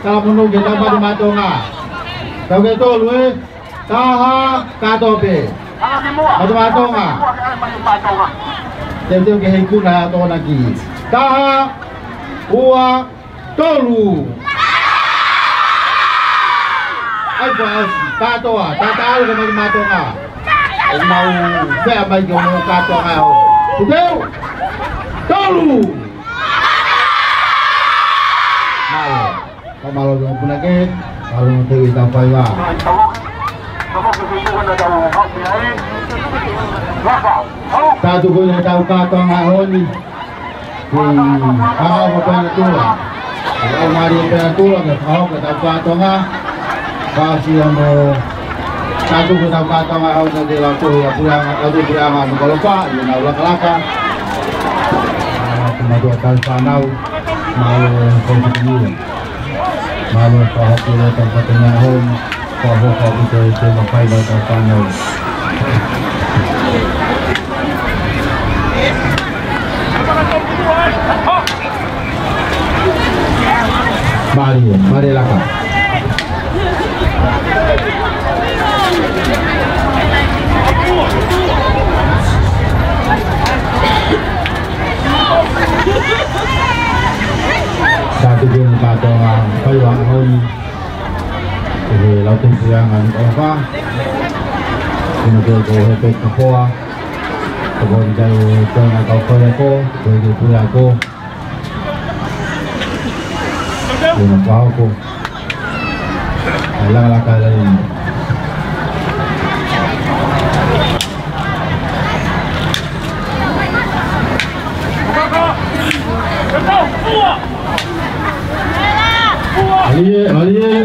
kalau menunggu kita pada matonga. Kau itu lu taha katope. Pada matonga. Jadi ke hiku na to lagi. Taha ua tolu. Ai bos katoa, tahu ke pada matonga. Mau saya bagi mau katoa. Tuh. Tolu. Kalau yang punya ke, kalau nanti kita payah. Satu pun yang tahu kata ngahon ni, kalau bukan itu lah, kalau mari bukan itu lah, kalau kita kata ngah, kasih yang mau satu kita kata ngahon nanti lalu pulang kalau pak, dia nak ulang kelakar. Cuma dua kali panau, malu konflik. Malu kahok nila tempat tinahon, kahok ito mapay daw ang panaw. Mari lakad. Satu din kato ang paywanghon kasi lautin siyangan apa sinugol ko hepek na po kabon kayo ito na kaukoy ako pwede puya ko yun ang pahaw ko la kala ini. Ali.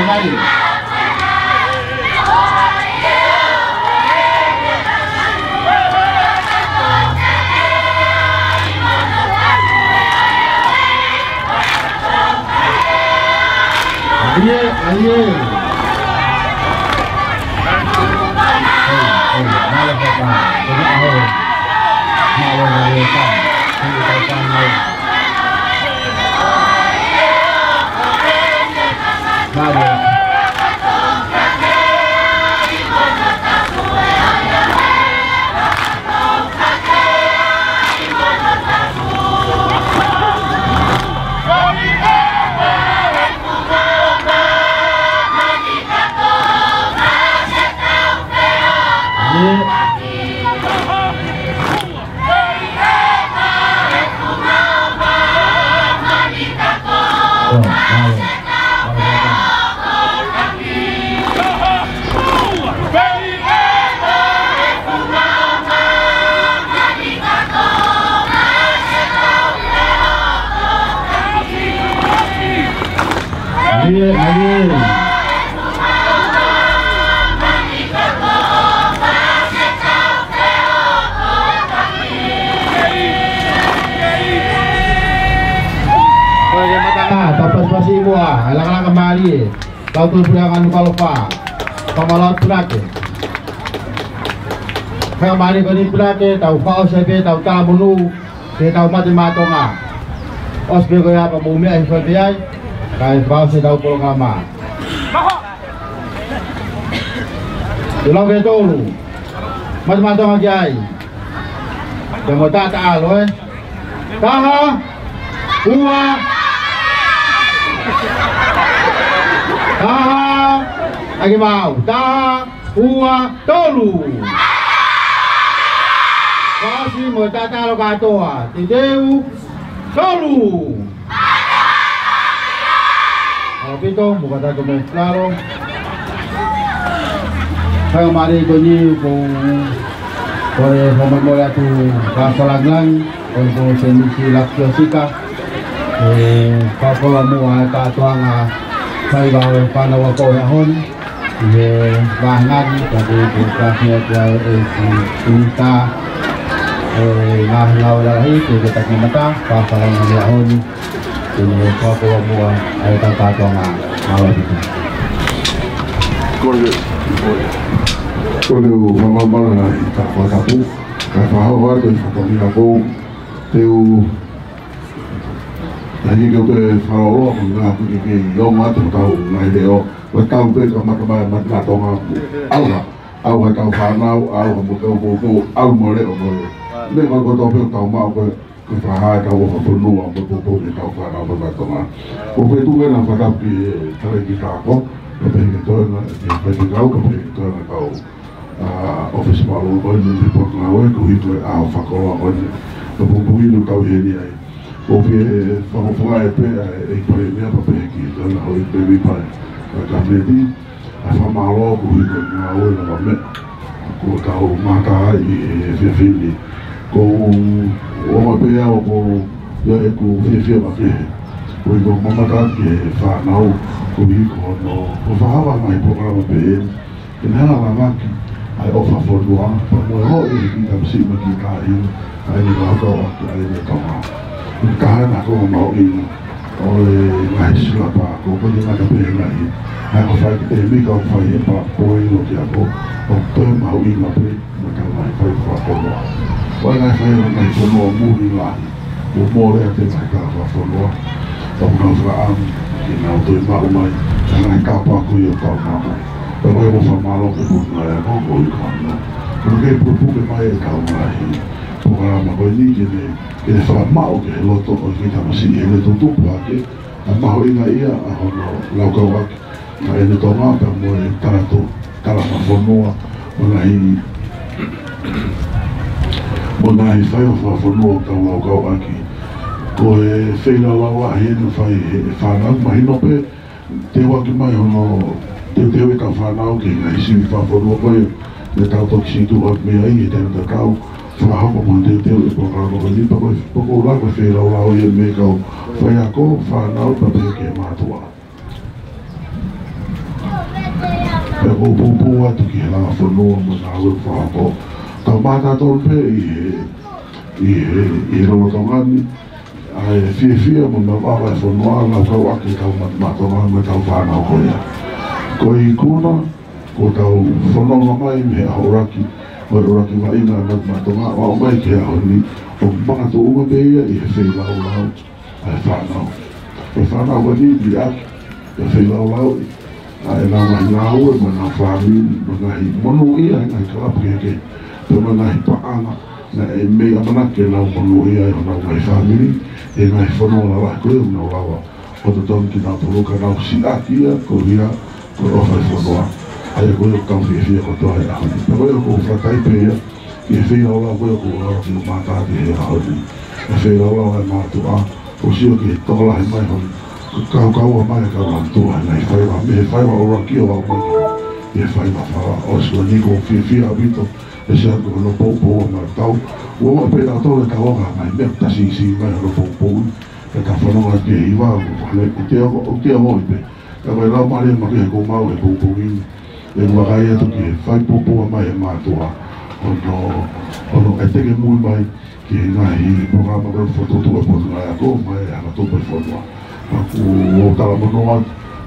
mari. Aye. Tapas pasimua, alang-alang kembali. Kau tu pulangan lupa-lupa. Pemalat pulake. Kembali kau ni pulake, tahu kau sepe, tahu kalabunu, tahu mati-matonga. Osbe kau apa bumi ay sepiay, kau kau se tahu pulang lama. Tulang ke tolu, mati-matonga kiai. Jangan tak aloe. Taha, uwa. Taha, lagi mau. Taha, uwa, tolu. Kasih mau tata lo katoa. Tideu, tolu. Kalau gitu, bukan tak claro. Saya mari kini kong oleh pemerintah tu kasalanglang untuk sendiri laksika. Kalau mau ada tuang saya bawa panawa kau yang hon, bahan dari bukannya dari kita ngau lagi kita mata kasalanglang yang hon. Ini kalau mau ada tuang malam itu. Kole o mamamala i tapu ka whahawa te whakamira kou te u tahi keu te whaoro ko ngā puke ke i o ngā te tau ngai reo wa tau pe ka makamaya matmatonga au ha tau whanau au ha muteo koko au more o more me ka koto pe tau mao ke whahai tau o whapunua mo koko ke tau whanau matmatonga o pe tuwe na whakapi tare ki tāko ka pehe toena ki pehe kau ka pehe toena kau office malu ko ni report na we ko hito a fakolo ko ni to bubuin no tau heni ai o pe fa e pe e premia pa pe ki to na ho pe vi pa ka meti a fa malo ko hito na we na me ko tau mata i fe fili ko o ma pe o ko ya e ko fe ma pe ko ko mama ta ke fa na o ko hi ko no ko fa ha mai programa pe en hala la maki ai ofa for doa pa mo ho e ki tam si ma ki ka i ai ni la ko ai ni ka ma ka na ko ma o ni o le mai sila pa ko ko ni ma ka pe na i ai ko fa e mi ka fa e pa ko i no ti ko o to ma o ni ma pe ma ka mai fa fa ko no wa na fa e mai ko no mu ni la o mo le te ma ka fa fo no o no fa am ki na o to ma o mai na ka pa ko yo ka ma pero eu vou malo que por não é não vou ir quando porque por mais calma aí programa com ele fala mal que ele tô com que tá assim ele tô tudo aqui a mal ia a lá o que vai ele tomar para morrer tanto tá lá na fornoa aí bonai fai a fornoa tá lá o que aqui coi feira lá aí não faz mas não pe tem o que mais não te o ka whanau ki ngai si whawhanua koe le tau toki si tu ak mea i te nata kau whahapa mo te e programa ko nipa koe poko la koe whera o lao i me kau whai ako whanau pa pe ke mātua pe ko po atu ki la fo no mo na o fa ko ka mata to pe i ro to ngani ai fia mo na va fo no na ka wa ki ka ma to ma ka fa na ko ya ko i kuna ko tau fo no mai me hauraki mo raki mai na ma to ma o mai ke a ni o ma to o be ia i fe la o ai fa na o ni dia e fe la o ai na na o mo na fa mi mo na i mo no ia na ka pe ke mo na i pa ana na e me amana ke na mo no ia na mai family e na fo no la ko no la o to ton ki na to ka na si akia ko ia ko o fa fo no ai ko yo ka fi ko to ai a ko yo ko fa tai pe ia e fe la ko yo ko la ki ma ta de ha o e fe la ai ma to a o si o ki to la mai ho ka o mai ka la to ai fa va me fa va o ki o va e fa va fa o so ni ko fi abito e se ko no po ma tau o ma pe ta to ka o mai me ta si mai no po e ka fa no ke i va le te o pe ka vai la ma le ma ke ko ma o po ni e wa ga ia to ke fa po mai ma to a ono e te ke mu mai ke na i programa de foto to po na ko mai ana to po foto ma ku o ta la mo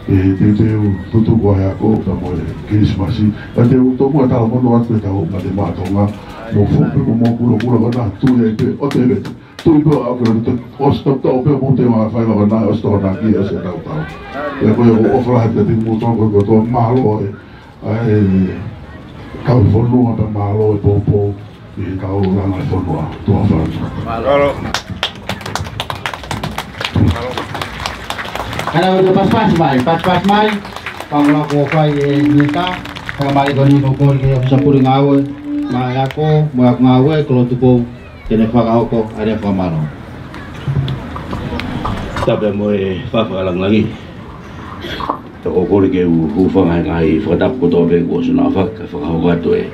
e te tutu ko ya ko ka mo Christmas e te to mo ta la mo atu ta o ma de ma to nga mo fu mo ku na tu e pe o te ve tu po a ko te o sto to pe mo te ma fa la na o sto na ki e se ta e ko o fra te mo to ko to ma lo e ka o fo no pa ma lo e po e ka o la na fo no to fa Kalau udah pas mai, kalau aku fai nita, kalau mai goni ko ke sapuri ngawe, mai ako mo ngawe kalau tupo kene fa ko ada fa mano. Tapi mo fa lang lagi. To ko ke u fa ngai fa tap ko to be ko suna fa ka fa ko to e.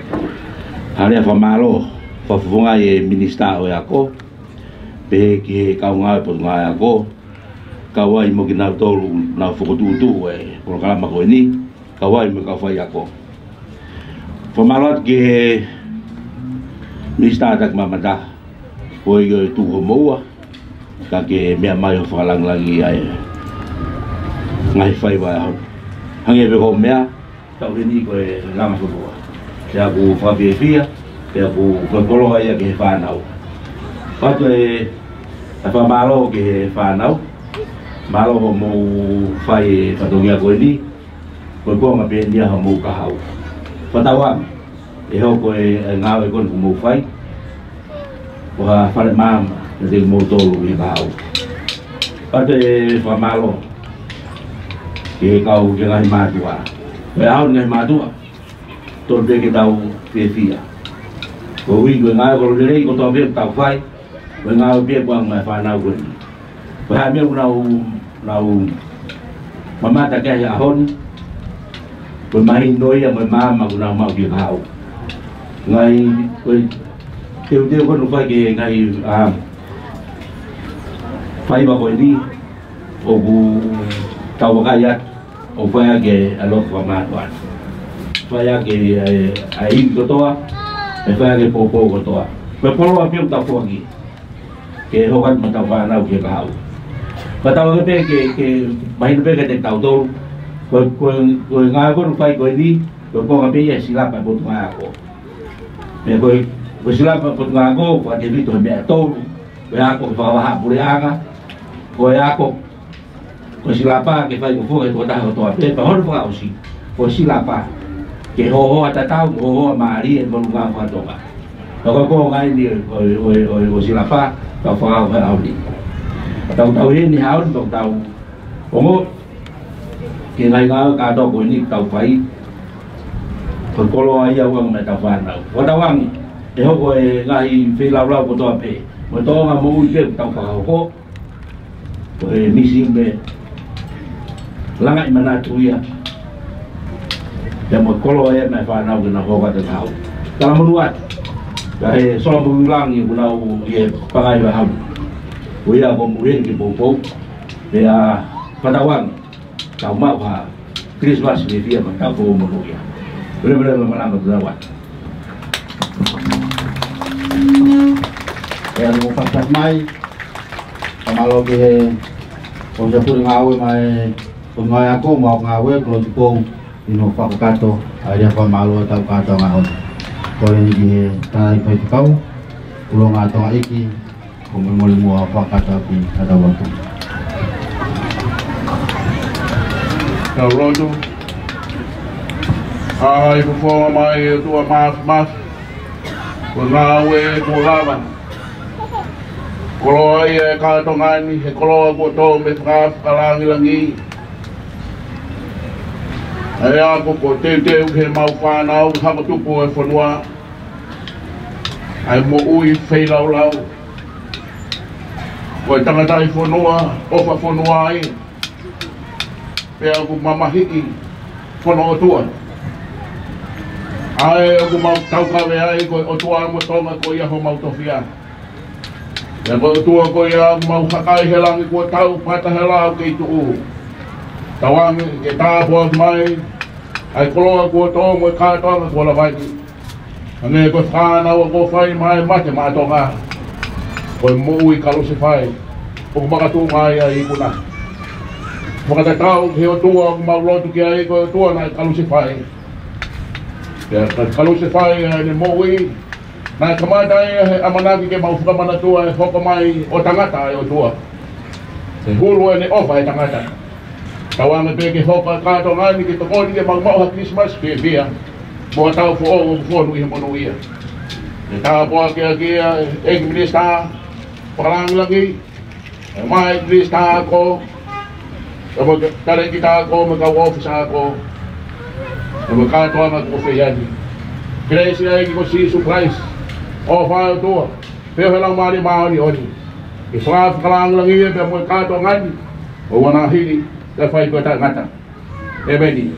Ada fa malo, fa funga e minista o ako. Be ki ka ngai po ngai ako. Kawai mo gina tolu na fokututu e ko kala ma ko ni kawai mo ka fai ako formalot ke mista tak mamada ko yo tu mo ka ke me mai fa lang lagi ai ngai fai ba hange be ko me ta ni ko la ma fo ya ku fa be fia ya ku ko lo ai ke fa nau pa to e fa malo ke fa nau malo mo fai fatongia ko ni ko ma pe dia mo ka hau fatawa e ho ko ngawe ko mo fai ko ha fa mam de mo to ni ka hau ate fa malo ke ka u ke ngai ma tua e hau ngai ma tua to de ke tau fia ko wi ko ngai ko le ko to be tau fai ko ngai be ko ma fa na ko ni ba me nau mama ta ke ya hon ko mai noi ya mama ko na ma ki hau ngai ko te ko no fa ke ngai fai ba ko ni o bu tau ga ya o fa ke a lo fa ma to fa ya ke ai ko to e fa ke po ko to pe po lo pe ta fo ki ke ho kan ma ta fa na ke hau và tao cái cái mấy cái cái tàu tôi rồi ngay có phải rồi đi rồi con cái gì xí lạp phải bột ngà của mẹ rồi xí lạp bột ngà của và thì tôi mẹ tôi rồi ăn cũng vào hạ bùi ăn á rồi ăn cũng rồi xí lạp cái phải của cái tôi đang ở tòa bên bảo nó vào xí rồi xí lạp cái hồ ta tao hồ mà đi em còn vào vào tòa rồi có ngay đi rồi xí lạp tao vào phải ao đi tàu ini hao tàu có cái này cả đó của những tàu phải còn có lo ai ông này tàu phản nào có tàu ăn để họ gọi ngày phi lao của tàu về mà tàu mà mua cái tàu phà có rồi mi sim về langai mana tu ya yang có lo ai này phản nào cái nào họ cái tàu kalau menuat dari soal mengulang yang kunau ye pakai baham Wia pemulihan di Bobo, dia Patawang, Tauma, Christmas di dia, maka Bobo menuya. Benar-benar memenangkan pesawat. Ya lu pasat mai kalau ke kung sa puri ngawe mai kung ngawe ako mau ngawe kalau jepong ino pakato ada pa malo tau kato ngaon ko yung tanay pa ikaw ulo nga ito nga iki kung muli mo pakato pi kada waktu Rodo ay po mai tua mas ngawe kulaban kalau ay katongan kalau ko to me kalangi ay ako ko te ke mau fanau sama tu ko fonwa ay mo ui feilau lau ko tanga fonwa o fa fonwa ai pe aku mamahi fono tua ai aku mau tau ka ve ai ko o tua mo toma ko ia ho mau tofia ya ko tua ko ia mau hakai helang ko tau pata helang ke tu tawang ke ta bo mai ai ko ko to mo ka to ko la vai ane ko fana o ko fai mai mate ma to nga ko mo ui ka lo se fai o ma ka tu mai ai kuna mga tao he o tua mau tu ki ai ko tua na kalusify ya kalusify ni mowi na kamada amanagi ke mau mana tua hoko mai o tangata o tua se hulu ni ofa tangata tawang be ke hoka ka to ngani ki to ko ni mau ha Christmas ke bia mo tao fo no i mo no ia ni ta po ke minister parang lagi mai minister ko kalau kita ako mag-office ako magkatawa mag-office kaya siya ko si surprise o file to pero lang mali ni oni ifraf kalang lang iya pero magkatawa ngani o wana hili ka file ko ta ngata ebedi